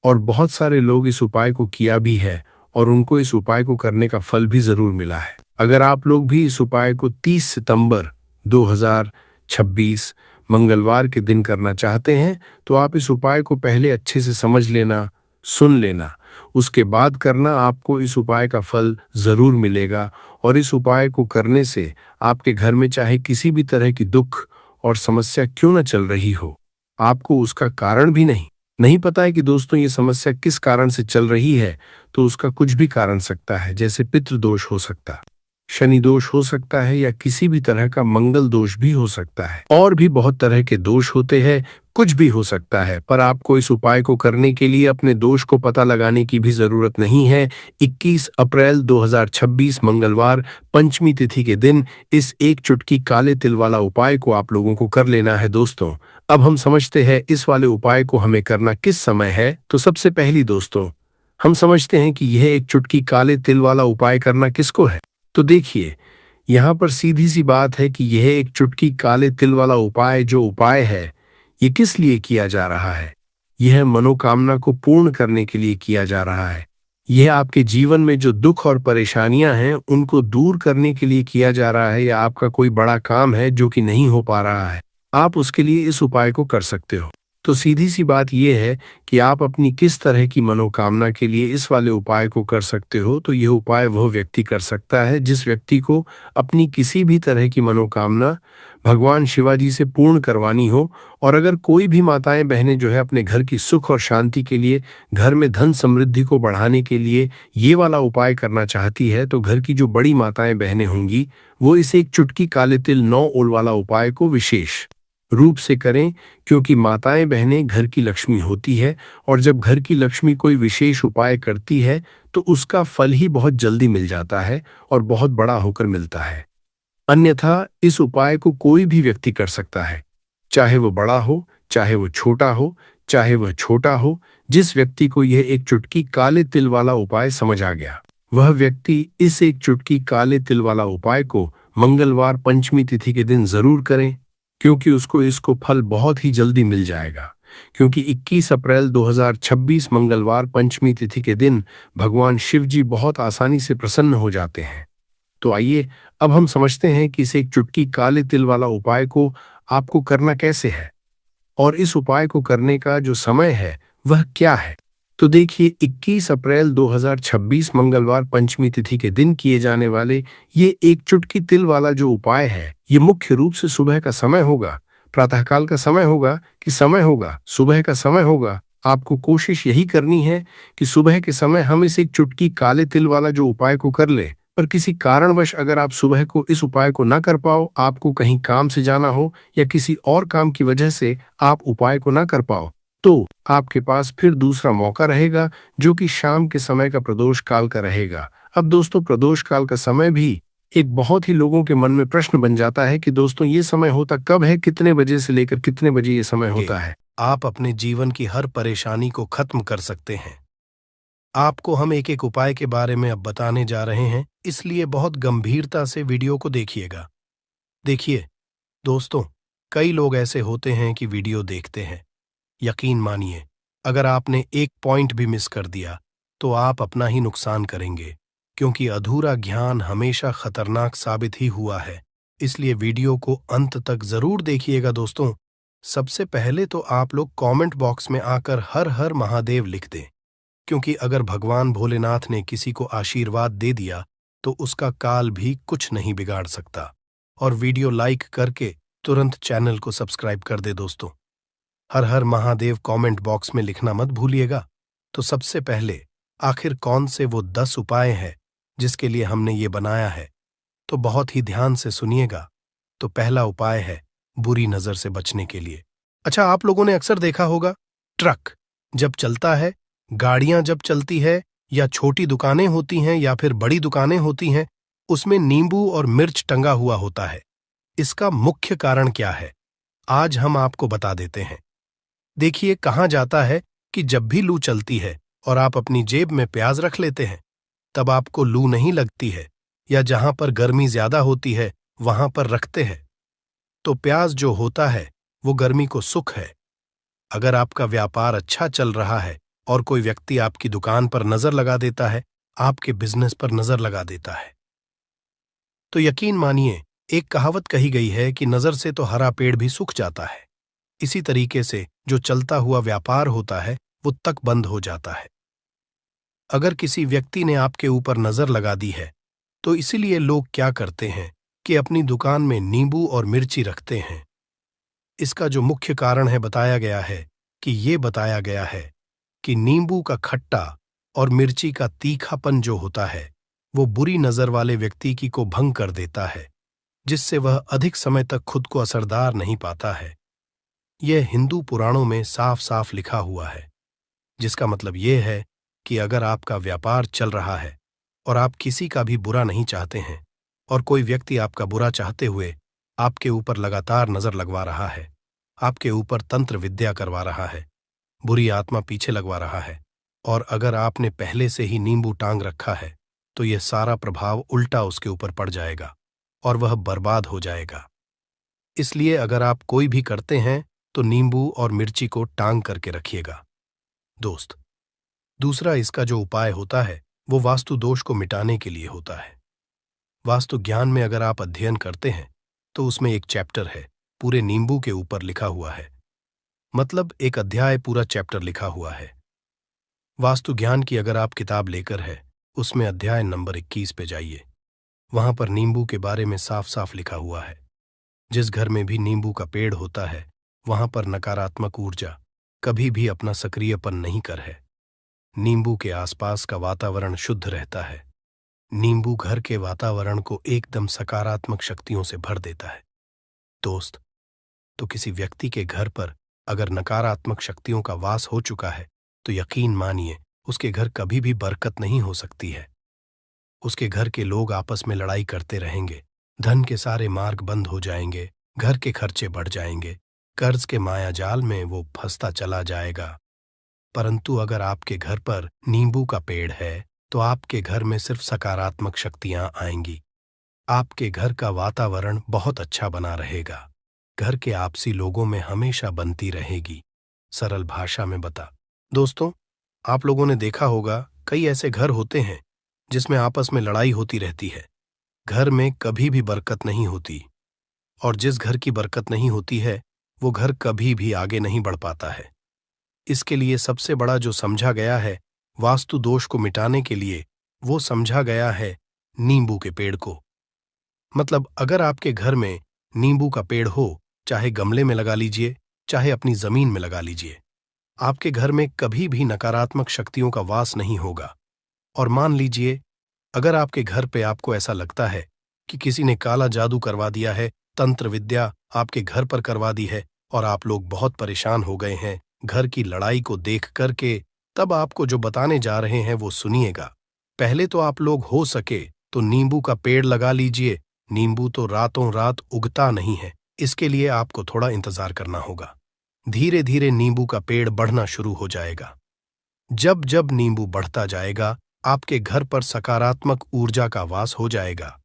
Speaker 1: और बहुत सारे लोग इस उपाय को किया भी है और उनको इस उपाय को करने का फल भी जरूर मिला है। अगर आप लोग भी इस उपाय को 30 सितंबर 2026 मंगलवार के दिन करना चाहते हैं तो आप इस उपाय को पहले अच्छे से समझ लेना, सुन लेना, उसके बाद करना। आपको इस उपाय का फल जरूर मिलेगा और इस उपाय को करने से आपके घर में चाहे किसी भी तरह की दुख और समस्या क्यों न चल रही हो, आपको उसका कारण भी नहीं पता है कि दोस्तों ये समस्या किस कारण से चल रही है, तो उसका कुछ भी कारण सकता है। जैसे पितृदोष हो सकता, शनि दोष हो सकता है या किसी भी तरह का मंगल दोष भी हो सकता है। और भी बहुत तरह के दोष होते हैं, कुछ भी हो सकता है। पर आपको इस उपाय को करने के लिए अपने दोष को पता लगाने की भी जरूरत नहीं है। 21 अप्रैल 2026 मंगलवार पंचमी तिथि के दिन इस एक चुटकी काले तिल वाला उपाय को आप लोगों को कर लेना है। दोस्तों अब हम समझते हैं इस वाले उपाय को हमें करना किस समय है। तो सबसे पहली दोस्तों हम समझते हैं कि यह एक चुटकी काले तिल वाला उपाय करना किसको है। तो देखिए यहाँ पर सीधी सी बात है कि यह एक चुटकी काले तिल वाला उपाय जो उपाय है ये किस लिए किया जा रहा है। यह मनोकामना को पूर्ण करने के लिए किया जा रहा है। यह आपके जीवन में जो दुख और परेशानियां हैं उनको दूर करने के लिए किया जा रहा है। या आपका कोई बड़ा काम है जो कि नहीं हो पा रहा है, आप उसके लिए इस उपाय को कर सकते हो। तो सीधी सी बात यह है कि आप अपनी किस तरह की मनोकामना के लिए इस वाले उपाय को कर सकते हो। तो यह उपाय वह व्यक्ति कर सकता है जिस व्यक्ति को अपनी किसी भी तरह की मनोकामना भगवान शिवाजी से पूर्ण करवानी हो। और अगर कोई भी माताएं बहनें जो है अपने घर की सुख और शांति के लिए, घर में धन समृद्धि को बढ़ाने के लिए ये वाला उपाय करना चाहती है, तो घर की जो बड़ी माताएं बहनें होंगी वो इसे एक चुटकी काले तिल 9 ओल वाला उपाय को विशेष रूप से करें। क्योंकि माताएं बहनें घर की लक्ष्मी होती है और जब घर की लक्ष्मी कोई विशेष उपाय करती है तो उसका फल ही बहुत जल्दी मिल जाता है और बहुत बड़ा होकर मिलता है। अन्यथा इस उपाय को कोई भी व्यक्ति कर सकता है, चाहे वो बड़ा हो, चाहे वो छोटा हो, चाहे वह छोटा हो। जिस व्यक्ति को यह एक चुटकी काले तिल वाला उपाय समझ आ गया वह व्यक्ति इस एक चुटकी काले तिल वाला उपाय को मंगलवार पंचमी तिथि के दिन जरूर करें, क्योंकि उसको इसको फल बहुत ही जल्दी मिल जाएगा। क्योंकि 21 अप्रैल 2026 मंगलवार पंचमी तिथि के दिन भगवान शिव जी बहुत आसानी से प्रसन्न हो जाते हैं। तो आइए अब हम समझते हैं कि इस एक चुटकी काले तिल वाला उपाय को आपको करना कैसे है और इस उपाय को करने का जो समय है वह क्या है। तो देखिए 21 अप्रैल 2026 मंगलवार पंचमी तिथि के दिन किए जाने वाले ये एक चुटकी तिल वाला जो उपाय है ये मुख्य रूप से सुबह का समय होगा, प्रातःकाल का समय होगा कि समय होगा सुबह का समय होगा। आपको कोशिश यही करनी है कि सुबह के समय हम इस एक चुटकी काले तिल वाला जो उपाय को कर ले। पर किसी कारणवश अगर आप सुबह को इस उपाय को ना कर पाओ, आपको कहीं काम से जाना हो या किसी और काम की वजह से आप उपाय को ना कर पाओ, तो आपके पास फिर दूसरा मौका रहेगा जो कि शाम के समय का प्रदोष काल का रहेगा। अब दोस्तों प्रदोष काल का समय भी एक बहुत ही लोगों के मन में प्रश्न बन जाता है कि दोस्तों ये समय होता कब है, कितने बजे से लेकर कितने बजे ये समय होता है।
Speaker 2: आप अपने जीवन की हर परेशानी को खत्म कर सकते हैं। आपको हम एक एक उपाय के बारे में अब बताने जा रहे हैं, इसलिए बहुत गंभीरता से वीडियो को देखिएगा। देखिए दोस्तों, कई लोग ऐसे होते हैं कि वीडियो देखते हैं, यकीन मानिए अगर आपने एक पॉइंट भी मिस कर दिया तो आप अपना ही नुकसान करेंगे, क्योंकि अधूरा ज्ञान हमेशा खतरनाक साबित ही हुआ है। इसलिए वीडियो को अंत तक जरूर देखिएगा। दोस्तों सबसे पहले तो आप लोग कमेंट बॉक्स में आकर हर हर महादेव लिख दें, क्योंकि अगर भगवान भोलेनाथ ने किसी को आशीर्वाद दे दिया तो उसका काल भी कुछ नहीं बिगाड़ सकता। और वीडियो लाइक करके तुरंत चैनल को सब्सक्राइब कर दे। दोस्तों हर हर महादेव कमेंट बॉक्स में लिखना मत भूलिएगा। तो सबसे पहले आखिर कौन से वो 10 उपाय हैं जिसके लिए हमने ये बनाया है, तो बहुत ही ध्यान से सुनिएगा। तो पहला उपाय है बुरी नजर से बचने के लिए। अच्छा, आप लोगों ने अक्सर देखा होगा ट्रक जब चलता है, गाड़ियां जब चलती है, या छोटी दुकानें होती हैं या फिर बड़ी दुकानें होती हैं, उसमें नींबू और मिर्च टंगा हुआ होता है। इसका मुख्य कारण क्या है आज हम आपको बता देते हैं। देखिए कहा जाता है कि जब भी लू चलती है और आप अपनी जेब में प्याज रख लेते हैं तब आपको लू नहीं लगती है, या जहां पर गर्मी ज्यादा होती है वहां पर रखते हैं तो प्याज जो होता है वो गर्मी को सुख है। अगर आपका व्यापार अच्छा चल रहा है और कोई व्यक्ति आपकी दुकान पर नजर लगा देता है, आपके बिजनेस पर नजर लगा देता है, तो यकीन मानिए, एक कहावत कही गई है कि नजर से तो हरा पेड़ भी सूख जाता है। इसी तरीके से जो चलता हुआ व्यापार होता है वो तक बंद हो जाता है। अगर किसी व्यक्ति ने आपके ऊपर नजर लगा दी है तो इसीलिए लोग क्या करते हैं कि अपनी दुकान में नींबू और मिर्ची रखते हैं। इसका जो मुख्य कारण है बताया गया है कि नींबू का खट्टा और मिर्ची का तीखापन जो होता है वो बुरी नजर वाले व्यक्ति की को भंग कर देता है, जिससे वह अधिक समय तक खुद को असरदार नहीं पाता है। यह हिंदू पुराणों में साफ साफ लिखा हुआ है, जिसका मतलब यह है कि अगर आपका व्यापार चल रहा है और आप किसी का भी बुरा नहीं चाहते हैं और कोई व्यक्ति आपका बुरा चाहते हुए आपके ऊपर लगातार नजर लगवा रहा है, आपके ऊपर तंत्र विद्या करवा रहा है, बुरी आत्मा पीछे लगवा रहा है, और अगर आपने पहले से ही नींबू टांग रखा है तो यह सारा प्रभाव उल्टा उसके ऊपर पड़ जाएगा और वह बर्बाद हो जाएगा। इसलिए अगर आप कोई भी करते हैं तो नींबू और मिर्ची को टांग करके रखिएगा। दोस्त, दूसरा इसका जो उपाय होता है वो वास्तु दोष को मिटाने के लिए होता है। वास्तु ज्ञान में अगर आप अध्ययन करते हैं तो उसमें एक चैप्टर है पूरे नींबू के ऊपर लिखा हुआ है, मतलब एक अध्याय पूरा चैप्टर लिखा हुआ है। वास्तु ज्ञान की अगर आप किताब लेकर है, उसमें अध्याय नंबर 21 पे जाइए। वहां पर नींबू के बारे में साफ साफ लिखा हुआ है। जिस घर में भी नींबू का पेड़ होता है वहां पर नकारात्मक ऊर्जा कभी भी अपना सक्रियपन नहीं कर है। नींबू के आसपास का वातावरण शुद्ध रहता है। नींबू घर के वातावरण को एकदम सकारात्मक शक्तियों से भर देता है। दोस्त, तो किसी व्यक्ति के घर पर अगर नकारात्मक शक्तियों का वास हो चुका है तो यकीन मानिए उसके घर कभी भी बरकत नहीं हो सकती है। उसके घर के लोग आपस में लड़ाई करते रहेंगे, धन के सारे मार्ग बंद हो जाएंगे, घर के खर्चे बढ़ जाएंगे, कर्ज के माया जाल में वो फंसता चला जाएगा। परंतु अगर आपके घर पर नींबू का पेड़ है तो आपके घर में सिर्फ सकारात्मक शक्तियां आएंगी। आपके घर का वातावरण बहुत अच्छा बना रहेगा। घर के आपसी लोगों में हमेशा बनती रहेगी। सरल भाषा में बता। दोस्तों, आप लोगों ने देखा होगा कई ऐसे घर होते हैं जिसमें आपस में लड़ाई होती रहती है। घर में कभी भी बरकत नहीं होती, और जिस घर की बरकत नहीं होती है वो घर कभी भी आगे नहीं बढ़ पाता है। इसके लिए सबसे बड़ा जो समझा गया है वास्तु दोष को मिटाने के लिए, वो समझा गया है नींबू के पेड़ को। मतलब अगर आपके घर में नींबू का पेड़ हो, चाहे गमले में लगा लीजिए, चाहे अपनी जमीन में लगा लीजिए, आपके घर में कभी भी नकारात्मक शक्तियों का वास नहीं होगा। और मान लीजिए अगर आपके घर पे आपको ऐसा लगता है कि किसी ने काला जादू करवा दिया है, तंत्र विद्या आपके घर पर करवा दी है और आप लोग बहुत परेशान हो गए हैं घर की लड़ाई को देख करके, तब आपको जो बताने जा रहे हैं वो सुनिएगा। पहले तो आप लोग हो सके तो नींबू का पेड़ लगा लीजिए। नींबू तो रातों रात उगता नहीं है, इसके लिए आपको थोड़ा इंतजार करना होगा। धीरे धीरे नींबू का पेड़ बढ़ना शुरू हो जाएगा। जब जब नींबू बढ़ता जाएगा आपके घर पर सकारात्मक ऊर्जा का वास हो जाएगा,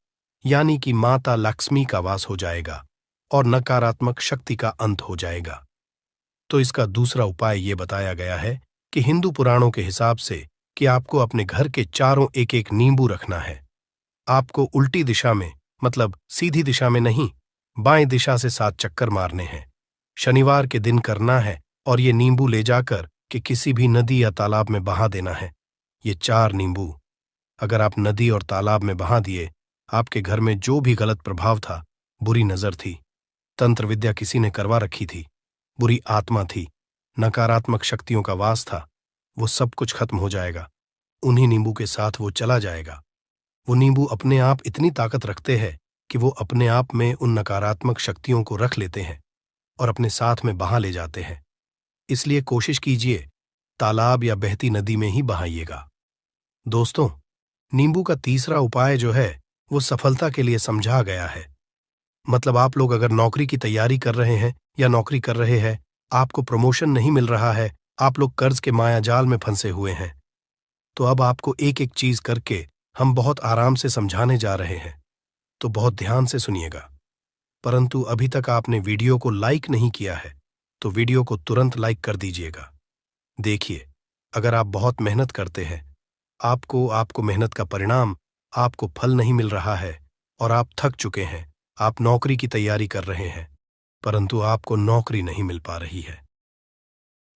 Speaker 2: यानी कि माता लक्ष्मी का वास हो जाएगा और नकारात्मक शक्ति का अंत हो जाएगा। तो इसका दूसरा उपाय ये बताया गया है कि हिंदू पुराणों के हिसाब से कि आपको अपने घर के चारों एक एक नींबू रखना है। आपको उल्टी दिशा में, मतलब सीधी दिशा में नहीं, बाएं दिशा से 7 चक्कर मारने हैं। शनिवार के दिन करना है और ये नींबू ले जाकर कि किसी भी नदी या तालाब में बहा देना है। ये 4 नींबू अगर आप नदी और तालाब में बहा दिए, आपके घर में जो भी गलत प्रभाव था, बुरी नजर थी, तंत्र विद्या किसी ने करवा रखी थी, बुरी आत्मा थी, नकारात्मक शक्तियों का वास था, वो सब कुछ खत्म हो जाएगा। उन्हीं नींबू के साथ वो चला जाएगा। वो नींबू अपने आप इतनी ताकत रखते हैं कि वो अपने आप में उन नकारात्मक शक्तियों को रख लेते हैं और अपने साथ में बहा ले जाते हैं। इसलिए कोशिश कीजिए तालाब या बहती नदी में ही बहाइएगा। दोस्तों, नींबू का तीसरा उपाय जो है वो सफलता के लिए समझा गया है। मतलब आप लोग अगर नौकरी की तैयारी कर रहे हैं या नौकरी कर रहे हैं, आपको प्रमोशन नहीं मिल रहा है, आप लोग कर्ज के मायाजाल में फंसे हुए हैं, तो अब आपको एक एक चीज करके हम बहुत आराम से समझाने जा रहे हैं, तो बहुत ध्यान से सुनिएगा। परंतु अभी तक आपने वीडियो को लाइक नहीं किया है तो वीडियो को तुरंत लाइक कर दीजिएगा। देखिए, अगर आप बहुत मेहनत करते हैं, आपको मेहनत का परिणाम, आपको फल नहीं मिल रहा है और आप थक चुके हैं, आप नौकरी की तैयारी कर रहे हैं परंतु आपको नौकरी नहीं मिल पा रही है।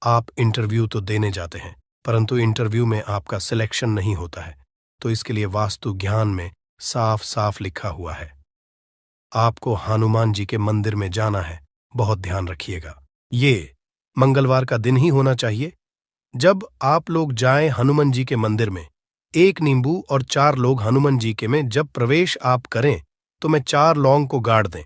Speaker 2: आप इंटरव्यू तो देने जाते हैं परंतु इंटरव्यू में आपका सिलेक्शन नहीं होता है, तो इसके लिए वास्तु ज्ञान में साफ साफ लिखा हुआ है, आपको हनुमान जी के मंदिर में जाना है। बहुत ध्यान रखिएगा, ये मंगलवार का दिन ही होना चाहिए। जब आप लोग जाएं हनुमान जी के मंदिर में, 1 नींबू और 4 लोग हनुमान जी के में जब प्रवेश आप करें तो मैं 4 लौंग को गाड़ दें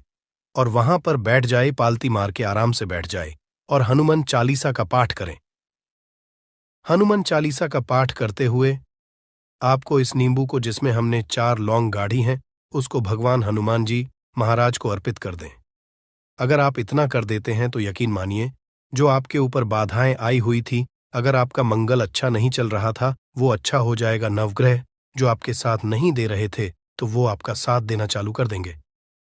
Speaker 2: और वहां पर बैठ जाए, पालती मार के आराम से बैठ जाए और हनुमान चालीसा का पाठ करें। हनुमान चालीसा का पाठ करते हुए आपको इस नींबू को, जिसमें हमने 4 लौंग गाढ़ी हैं, उसको भगवान हनुमान जी महाराज को अर्पित कर दें। अगर आप इतना कर देते हैं तो यकीन मानिए, जो आपके ऊपर बाधाएं आई हुई थी, अगर आपका मंगल अच्छा नहीं चल रहा था, वो अच्छा हो जाएगा। नवग्रह जो आपके साथ नहीं दे रहे थे तो वो आपका साथ देना चालू कर देंगे।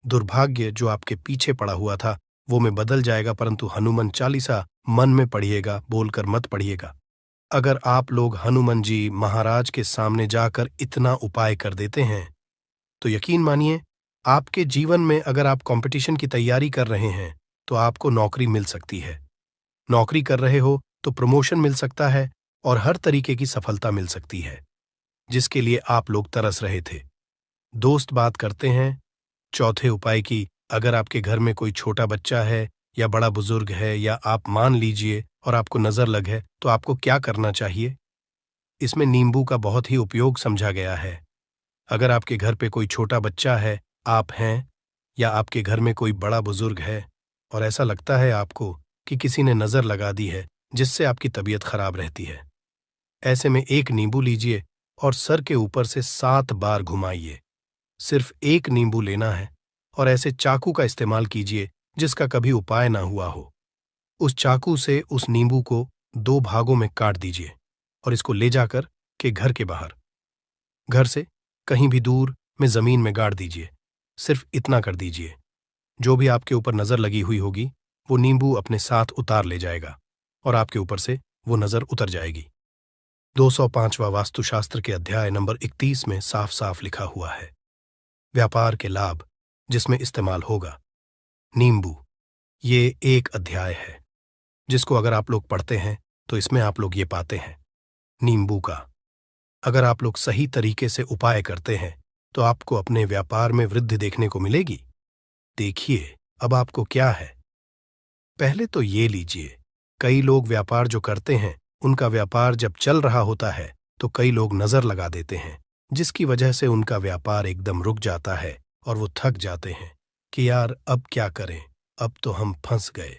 Speaker 2: दुर्भाग्य जो आपके पीछे पड़ा हुआ था वो में बदल जाएगा, परंतु हनुमान चालीसा मन में पढ़िएगा, बोलकर मत पढ़िएगा। अगर आप लोग हनुमान जी महाराज के सामने जाकर इतना उपाय कर देते हैं तो यकीन मानिए, आपके जीवन में अगर आप कंपटीशन की तैयारी कर रहे हैं तो आपको नौकरी मिल सकती है। नौकरी कर रहे हो तो प्रमोशन मिल सकता है और हर तरीके की सफलता मिल सकती है, जिसके लिए आप लोग तरस रहे थे। दोस्त बात करते हैं चौथे उपाय की। अगर आपके घर में कोई छोटा बच्चा है या बड़ा बुजुर्ग है, या आप मान लीजिए और आपको नजर लग है, तो आपको क्या करना चाहिए? इसमें नींबू का बहुत ही उपयोग समझा गया है। अगर आपके घर पे कोई छोटा बच्चा है, आप हैं, या आपके घर में कोई बड़ा बुजुर्ग है और ऐसा लगता है आपको कि किसी ने नजर लगा दी है जिससे आपकी तबीयत खराब रहती है, ऐसे में 1 नींबू लीजिए और सर के ऊपर से 7 बार घुमाइए। सिर्फ 1 नींबू लेना है और ऐसे चाकू का इस्तेमाल कीजिए जिसका कभी उपाय ना हुआ हो। उस चाकू से उस नींबू को 2 भागों में काट दीजिए और इसको ले जाकर के घर के बाहर, घर से कहीं भी दूर में जमीन में गाड़ दीजिए। सिर्फ इतना कर दीजिए, जो भी आपके ऊपर नजर लगी हुई होगी वो नींबू अपने साथ उतार ले जाएगा और आपके ऊपर से वो नजर उतर जाएगी। 205वां वास्तुशास्त्र के अध्याय नंबर 31 में साफ साफ लिखा हुआ है, व्यापार के लाभ जिसमें इस्तेमाल होगा नींबू। ये एक अध्याय है जिसको अगर आप लोग पढ़ते हैं तो इसमें आप लोग ये पाते हैं नींबू का अगर आप लोग सही तरीके से उपाय करते हैं तो आपको अपने व्यापार में वृद्धि देखने को मिलेगी। देखिए अब आपको क्या है। पहले तो ये लीजिए, कई लोग व्यापार जो करते हैं उनका व्यापार जब चल रहा होता है तो कई लोग नजर लगा देते हैं, जिसकी वजह से उनका व्यापार एकदम रुक जाता है और वो थक जाते हैं कि यार अब क्या करें, अब तो हम फंस गए।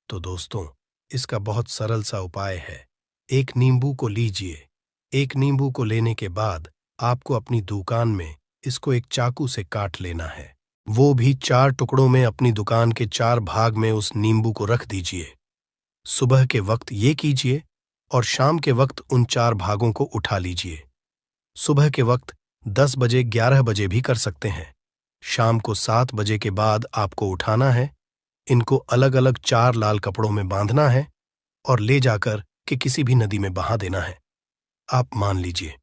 Speaker 2: तो दोस्तों, इसका बहुत सरल सा उपाय है। 1 नींबू को लीजिए। 1 नींबू को लेने के बाद आपको अपनी दुकान में इसको एक चाकू से काट लेना है, वो भी 4 टुकड़ों में। अपनी दुकान के 4 भाग में उस नींबू को रख दीजिए। सुबह के वक्त ये कीजिए और शाम के वक्त उन 4 भागों को उठा लीजिए। सुबह के वक्त 10 बजे 11 बजे भी कर सकते हैं। शाम को 7 बजे के बाद आपको उठाना है। इनको अलग अलग 4 लाल कपड़ों में बांधना है और ले जाकर के किसी भी नदी में बहा देना है। आप मान लीजिए,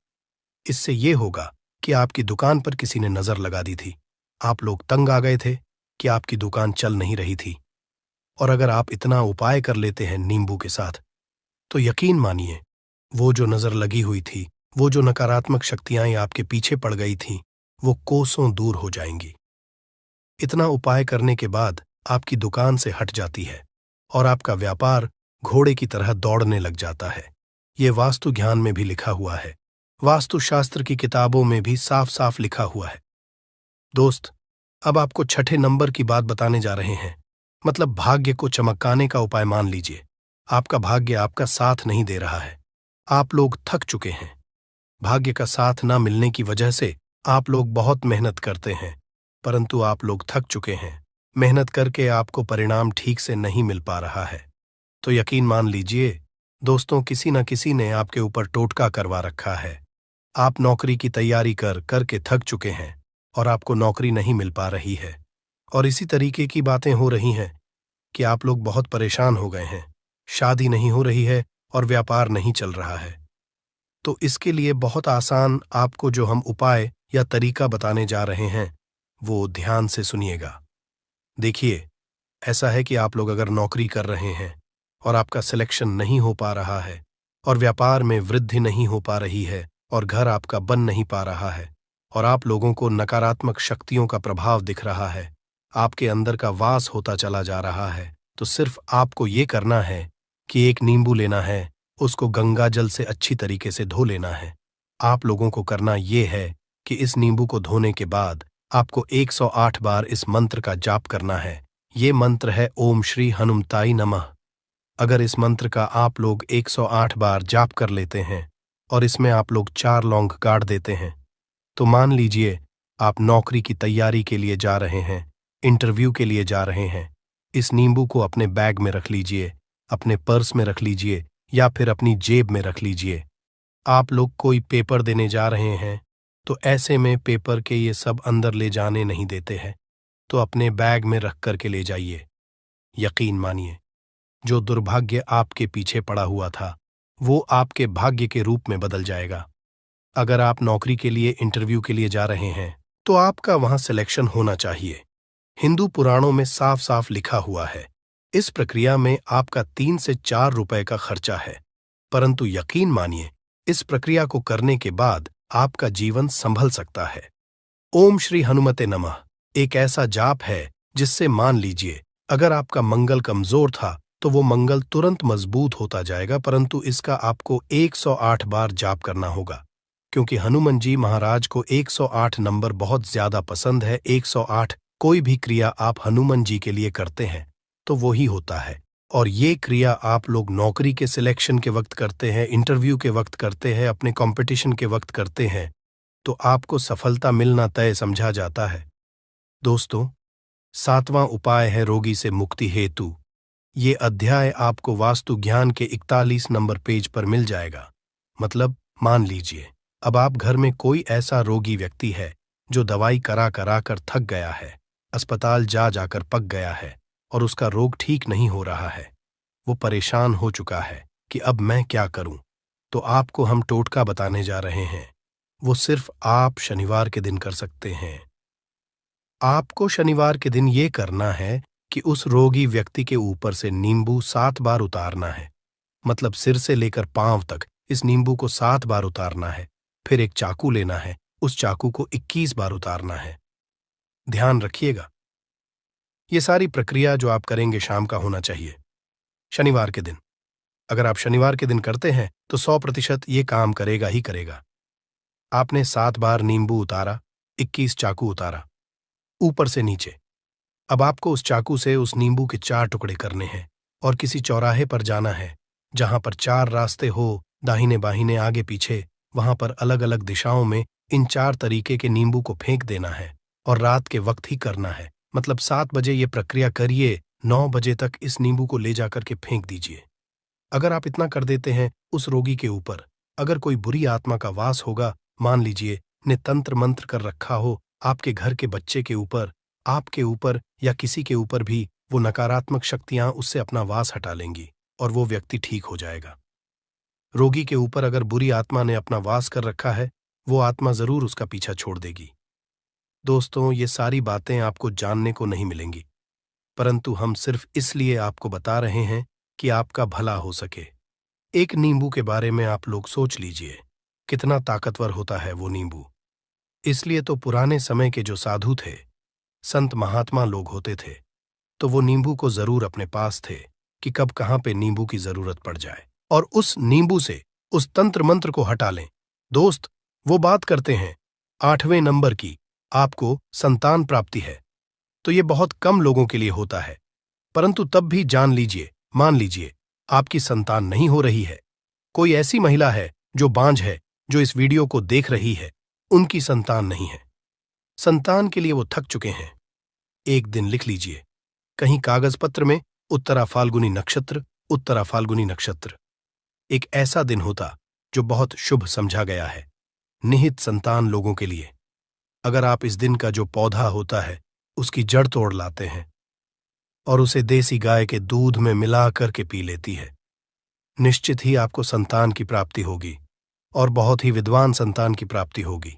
Speaker 2: इससे ये होगा कि आपकी दुकान पर किसी ने नजर लगा दी थी, आप लोग तंग आ गए थे कि आपकी दुकान चल नहीं रही थी, और अगर आप इतना उपाय कर लेते हैं नींबू के साथ तो यकीन मानिए, वो जो नजर लगी हुई थी, वो जो नकारात्मक शक्तियां आपके पीछे पड़ गई थीं, वो कोसों दूर हो जाएंगी। इतना उपाय करने के बाद आपकी दुकान से हट जाती है और आपका व्यापार घोड़े की तरह दौड़ने लग जाता है। ये वास्तु ज्ञान में भी लिखा हुआ है, वास्तुशास्त्र की किताबों में भी साफ साफ लिखा हुआ है। दोस्त, अब आपको 6ठे नंबर की बात बताने जा रहे हैं, मतलब भाग्य को चमकाने का उपाय। मान लीजिए आपका भाग्य आपका साथ नहीं दे रहा है, आप लोग थक चुके हैं। भाग्य का साथ ना मिलने की वजह से आप लोग बहुत मेहनत करते हैं, परंतु आप लोग थक चुके हैं। मेहनत करके आपको परिणाम ठीक से नहीं मिल पा रहा है। तो यकीन मान लीजिए दोस्तों, किसी न किसी ने आपके ऊपर टोटका करवा रखा है। आप नौकरी की तैयारी कर करके थक चुके हैं और आपको नौकरी नहीं मिल पा रही है। और इसी तरीके की बातें हो रही हैं कि आप लोग बहुत परेशान हो गए हैं, शादी नहीं हो रही है और व्यापार नहीं चल रहा है। तो इसके लिए बहुत आसान आपको जो हम उपाय या तरीका बताने जा रहे हैं, वो ध्यान से सुनिएगा। देखिए, ऐसा है कि आप लोग अगर नौकरी कर रहे हैं और आपका सिलेक्शन नहीं हो पा रहा है और व्यापार में वृद्धि नहीं हो पा रही है और घर आपका बन नहीं पा रहा है और आप लोगों को नकारात्मक शक्तियों का प्रभाव दिख रहा है, आपके अंदर का वास होता चला जा रहा है, तो सिर्फ आपको ये करना है कि एक नींबू लेना है, उसको गंगा जल से अच्छी तरीके से धो लेना है। आप लोगों को करना ये है कि इस नींबू को धोने के बाद आपको 108 बार इस मंत्र का जाप करना है। ये मंत्र है ओम श्री हनुमताई नमः। अगर इस मंत्र का आप लोग 108 बार जाप कर लेते हैं और इसमें आप लोग 4 लौंग गाड़ देते हैं, तो मान लीजिए आप नौकरी की तैयारी के लिए जा रहे हैं, इंटरव्यू के लिए जा रहे हैं। इस नींबू को अपने बैग में रख लीजिए, अपने पर्स में रख लीजिए या फिर अपनी जेब में रख लीजिए। आप लोग कोई पेपर देने जा रहे हैं, तो ऐसे में पेपर के ये सब अंदर ले जाने नहीं देते हैं, तो अपने बैग में रख करके ले जाइए। यकीन मानिए, जो दुर्भाग्य आपके पीछे पड़ा हुआ था, वो आपके भाग्य के रूप में बदल जाएगा। अगर आप नौकरी के लिए इंटरव्यू के लिए जा रहे हैं, तो आपका वहां सिलेक्शन होना चाहिए। हिंदू पुराणों में साफ साफ लिखा हुआ है, इस प्रक्रिया में आपका 3 से 4 रुपए का खर्चा है, परंतु यकीन मानिए, इस प्रक्रिया को करने के बाद आपका जीवन संभल सकता है। ओम श्री हनुमते नमः एक ऐसा जाप है जिससे मान लीजिए अगर आपका मंगल कमजोर था तो वो मंगल तुरंत मजबूत होता जाएगा, परंतु इसका आपको 108 बार जाप करना होगा, क्योंकि हनुमान जी महाराज को 108 नंबर बहुत ज्यादा पसंद है। 108 कोई भी क्रिया आप हनुमान जी के लिए करते हैं तो वो ही होता है, और ये क्रिया आप लोग नौकरी के सिलेक्शन के वक्त करते हैं, इंटरव्यू के वक्त करते हैं, अपने कंपटीशन के वक्त करते हैं, तो आपको सफलता मिलना तय समझा जाता है। दोस्तों, 7वां उपाय है रोगी से मुक्ति हेतु। ये अध्याय आपको वास्तु ज्ञान के 41 नंबर पेज पर मिल जाएगा। मतलब मान लीजिए अब आप घर में कोई ऐसा रोगी व्यक्ति है जो दवाई करा करा कर थक गया है, अस्पताल जा जाकर पक गया है और उसका रोग ठीक नहीं हो रहा है। वो परेशान हो चुका है कि अब मैं क्या करूं। तो आपको हम टोटका बताने जा रहे हैं, वो सिर्फ आप शनिवार के दिन कर सकते हैं। आपको शनिवार के दिन ये करना है कि उस रोगी व्यक्ति के ऊपर से नींबू 7 बार उतारना है, मतलब सिर से लेकर पांव तक इस नींबू को 7 बार उतारना है। फिर एक चाकू लेना है, उस चाकू को 21 बार उतारना है। ध्यान रखिएगा, ये सारी प्रक्रिया जो आप करेंगे शाम का होना चाहिए, शनिवार के दिन। अगर आप शनिवार के दिन करते हैं तो 100% ये काम करेगा ही करेगा। आपने 7 बार नींबू उतारा, 21 चाकू उतारा, ऊपर से नीचे। अब आपको उस चाकू से उस नींबू के 4 टुकड़े करने हैं और किसी चौराहे पर जाना है जहां पर 4 रास्ते हो, दाहिने बाहिने आगे पीछे, वहां पर अलग अलग दिशाओं में इन 4 तरीके के नींबू को फेंक देना है और रात के वक्त ही करना है। मतलब 7 बजे ये प्रक्रिया करिए, 9 बजे तक इस नींबू को ले जाकर के फेंक दीजिए। अगर आप इतना कर देते हैं, उस रोगी के ऊपर अगर कोई बुरी आत्मा का वास होगा, मान लीजिए ने तंत्र मंत्र कर रखा हो आपके घर के बच्चे के ऊपर, आपके ऊपर या किसी के ऊपर भी, वो नकारात्मक शक्तियां उससे अपना वास हटा लेंगी और वो व्यक्ति ठीक हो जाएगा। रोगी के ऊपर अगर बुरी आत्मा ने अपना वास कर रखा है, वो आत्मा जरूर उसका पीछा छोड़ देगी। दोस्तों, ये सारी बातें आपको जानने को नहीं मिलेंगी, परंतु हम सिर्फ इसलिए आपको बता रहे हैं कि आपका भला हो सके। एक नींबू के बारे में आप लोग सोच लीजिए, कितना ताकतवर होता है वो नींबू। इसलिए तो पुराने समय के जो साधु थे, संत महात्मा लोग होते थे, तो वो नींबू को जरूर अपने पास थे कि कब कहां पे नींबू की जरूरत पड़ जाए और उस नींबू से उस तंत्र मंत्र को हटा लें। दोस्त, वो बात करते हैं 8वें नंबर की, आपको संतान प्राप्ति है, तो ये बहुत कम लोगों के लिए होता है, परंतु तब भी जान लीजिए, मान लीजिए आपकी संतान नहीं हो रही है, कोई ऐसी महिला है जो बांझ है, जो इस वीडियो को देख रही है, उनकी संतान नहीं है, संतान के लिए वो थक चुके हैं। एक दिन लिख लीजिए कहीं कागज पत्र में, उत्तरा फाल्गुनी नक्षत्र, उत्तरा फाल्गुनी नक्षत्र। एक ऐसा दिन होता जो बहुत शुभ समझा गया है निहित संतान लोगों के लिए। अगर आप इस दिन का जो पौधा होता है उसकी जड़ तोड़ लाते हैं और उसे देसी गाय के दूध में मिला करके पी लेती है। निश्चित ही आपको संतान की प्राप्ति होगी और बहुत ही विद्वान संतान की प्राप्ति होगी।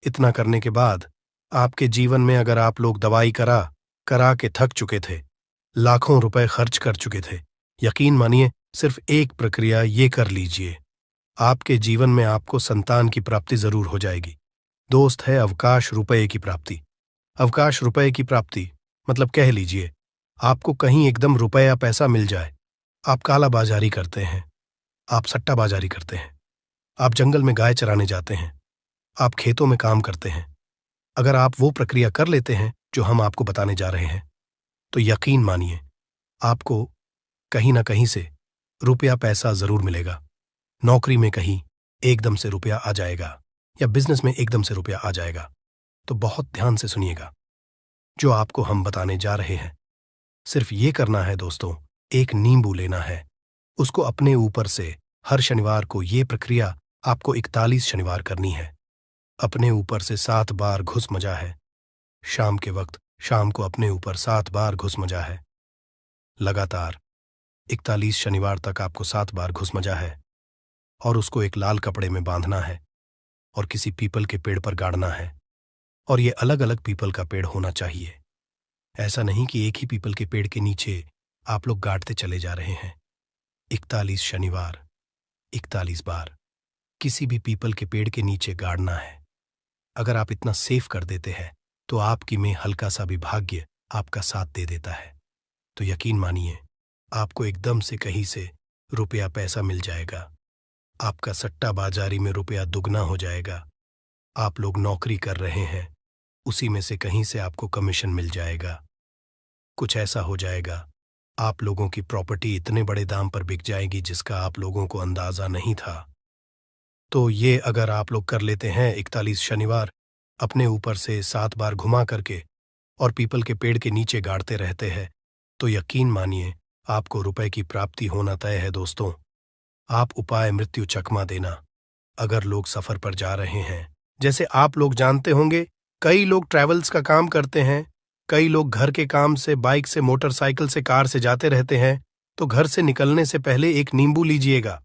Speaker 2: इतना करने के बाद आपके जीवन में अगर आप लोग दवाई करा करा के थक चुके थे, लाखों रुपए खर्च कर चुके थे, यकीन मानिए सिर्फ एक प्रक्रिया ये कर लीजिए, आपके जीवन में आपको संतान की प्राप्ति जरूर हो जाएगी। दोस्त है अवकाश रुपए की प्राप्ति। अवकाश रुपए की प्राप्ति मतलब कह लीजिए आपको कहीं एकदम रुपया पैसा मिल जाए। आप काला बाजारी करते हैं, आप सट्टा बाजारी करते हैं, आप जंगल में गाय चराने जाते हैं, आप खेतों में काम करते हैं। अगर आप वो प्रक्रिया कर लेते हैं जो हम आपको बताने जा रहे हैं, तो यकीन मानिए आपको कहीं ना कहीं से रुपया पैसा जरूर मिलेगा। नौकरी में कहीं एकदम से रुपया आ जाएगा या बिजनेस में एकदम से रुपया आ जाएगा। तो बहुत ध्यान से सुनिएगा जो आपको हम बताने जा रहे हैं। सिर्फ ये करना है दोस्तों, एक नींबू लेना है, उसको अपने ऊपर से हर शनिवार को ये प्रक्रिया आपको 41 शनिवार करनी है। अपने ऊपर से 7 बार घुस मजा है। शाम के वक्त शाम को अपने ऊपर 7 बार घुस मजा है। लगातार 41 शनिवार तक आपको 7 बार घुस मजा है और उसको एक लाल कपड़े में बांधना है और किसी पीपल के पेड़ पर गाड़ना है। और ये अलग अलग पीपल का पेड़ होना चाहिए। ऐसा नहीं कि एक ही पीपल के पेड़ के नीचे आप लोग गाड़ते चले जा रहे हैं। 41 शनिवार 41 बार किसी भी पीपल के पेड़ के नीचे गाड़ना है। अगर आप इतना सेफ कर देते हैं तो आपकी में हल्का सा भी भाग्य आपका साथ दे देता है। तो यकीन मानिए आपको एकदम से कहीं से रुपया पैसा मिल जाएगा। आपका सट्टा बाजारी में रुपया दुगना हो जाएगा। आप लोग नौकरी कर रहे हैं, उसी में से कहीं से आपको कमीशन मिल जाएगा। कुछ ऐसा हो जाएगा आप लोगों की प्रॉपर्टी इतने बड़े दाम पर बिक जाएगी जिसका आप लोगों को अंदाजा नहीं था। तो ये अगर आप लोग कर लेते हैं 41 शनिवार, अपने ऊपर से 7 बार घुमा करके और पीपल के पेड़ के नीचे गाड़ते रहते हैं, तो यकीन मानिए आपको रुपए की प्राप्ति होना तय है दोस्तों। आप उपाय मृत्यु चकमा देना। अगर लोग सफर पर जा रहे हैं, जैसे आप लोग जानते होंगे कई लोग ट्रैवल्स का काम करते हैं, कई लोग घर के काम से बाइक से मोटरसाइकिल से कार से जाते रहते हैं, तो घर से निकलने से पहले एक नींबू लीजिएगा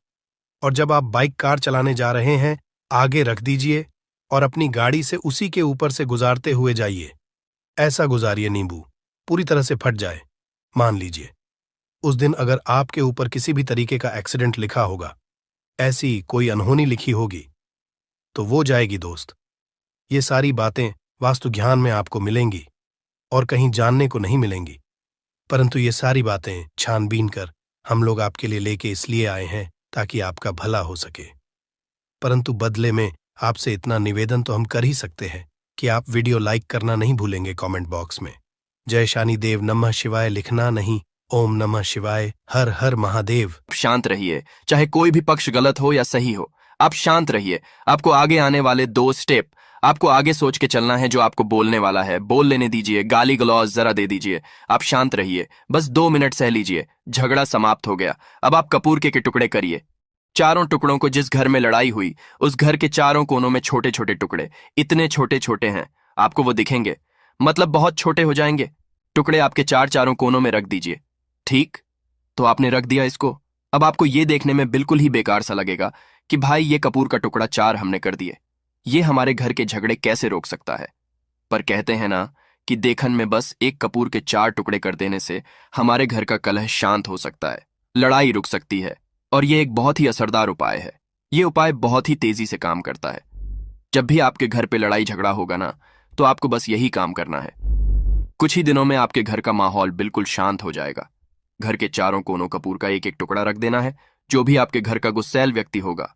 Speaker 2: और जब आप बाइक कार चलाने जा रहे हैं आगे रख दीजिए और अपनी गाड़ी से उसी के ऊपर से गुजारते हुए जाइए। ऐसा गुजारिए नींबू पूरी तरह से फट जाए। मान लीजिए उस दिन अगर आपके ऊपर किसी भी तरीके का एक्सीडेंट लिखा होगा, ऐसी कोई अनहोनी लिखी होगी, तो वो जाएगी दोस्त। ये सारी बातें वास्तु ज्ञान में आपको मिलेंगी और कहीं जानने को नहीं मिलेंगी, परंतु ये सारी बातें छानबीन कर हम लोग आपके लिए लेके इसलिए आए हैं ताकि आपका भला हो सके। परंतु बदले में आपसे इतना निवेदन तो हम कर ही सकते हैं कि आप वीडियो लाइक करना नहीं भूलेंगे। कमेंट बॉक्स में जय शानी देव नमः शिवाय लिखना नहीं, ओम नमः शिवाय हर हर महादेव।
Speaker 3: शांत रहिए, चाहे कोई भी पक्ष गलत हो या सही हो, आप शांत रहिए। आपको आगे आने वाले 2 स्टेप आपको आगे सोच के चलना है। जो आपको बोलने वाला है बोल लेने दीजिए, गाली गलौज जरा दे दीजिए। आप शांत रहिए, बस 2 मिनट सह लीजिए। झगड़ा समाप्त हो गया। अब आप कपूर के टुकड़े करिए। चारों टुकड़ों को जिस घर में लड़ाई हुई उस घर के चारों कोनों में छोटे छोटे टुकड़े, इतने छोटे छोटे हैं आपको वो दिखेंगे, मतलब बहुत छोटे हो जाएंगे। टुकड़े आपके चारों कोनों में रख दीजिए। ठीक, तो आपने रख दिया इसको। अब आपको ये देखने में बिल्कुल ही बेकार सा लगेगा कि भाई ये कपूर का टुकड़ा 4 हमने कर दिए, ये हमारे घर के झगड़े कैसे रोक सकता है। पर कहते हैं ना कि देखन में बस एक कपूर के 4 टुकड़े कर देने से हमारे घर का कलह शांत हो सकता है, लड़ाई रुक सकती है। और ये एक बहुत ही असरदार उपाय है। ये उपाय बहुत ही तेजी से काम करता है। जब भी आपके घर पे लड़ाई झगड़ा होगा ना, तो आपको बस यही काम करना है। कुछ ही दिनों में आपके घर का माहौल बिल्कुल शांत हो जाएगा। घर के चारों कोनों कपूर का एक एक टुकड़ा रख देना है। जो भी आपके घर का गुस्सैल व्यक्ति होगा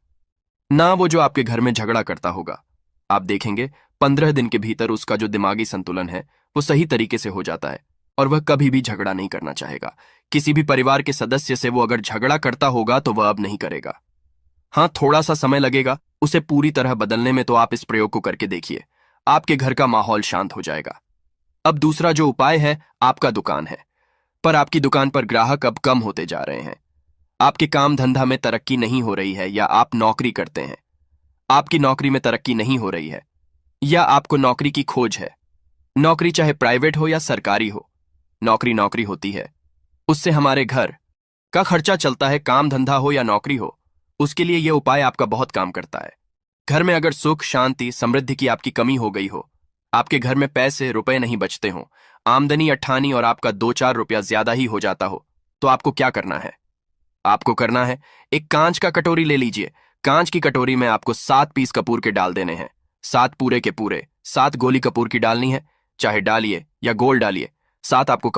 Speaker 3: ना, वो जो आपके घर में झगड़ा करता होगा, आप देखेंगे 15 दिन के भीतर उसका जो दिमागी संतुलन है वो सही तरीके से हो जाता है और वह कभी भी झगड़ा नहीं करना चाहेगा। किसी भी परिवार के सदस्य से वो अगर झगड़ा करता होगा तो वह अब नहीं करेगा। हाँ, थोड़ा सा समय लगेगा उसे पूरी तरह बदलने में, तो आप इस प्रयोग को करके देखिए, आपके घर का माहौल शांत हो जाएगा। अब दूसरा जो उपाय है, आपका दुकान है, पर आपकी दुकान पर ग्राहक अब कम होते जा रहे हैं। आपके काम धंधा में तरक्की नहीं हो रही है, या आप नौकरी करते हैं, आपकी नौकरी में तरक्की नहीं हो रही है, या आपको नौकरी की खोज है, नौकरी चाहे प्राइवेट हो या सरकारी हो, नौकरी नौकरी होती है। उससे हमारे घर का खर्चा चलता है। काम धंधा हो या नौकरी हो, उसके लिए यह उपाय आपका बहुत काम करता है। घर में अगर सुख शांति समृद्धि की आपकी कमी हो गई हो, आपके घर में पैसे रुपए नहीं बचते हो, आमदनी अट्ठानी और आपका 2-4 रुपया ज्यादा ही हो जाता हो, तो आपको क्या करना है? आपको करना है, एक कांच का कटोरी ले लीजिए। कांच की कटोरी में आपको 7 पीस कपूर के डाल देने हैं। 7 पूरे के पूरे 7 गोली कपूर की डालनी है। चाहे डालिए या गोल डालिए, 7 आपको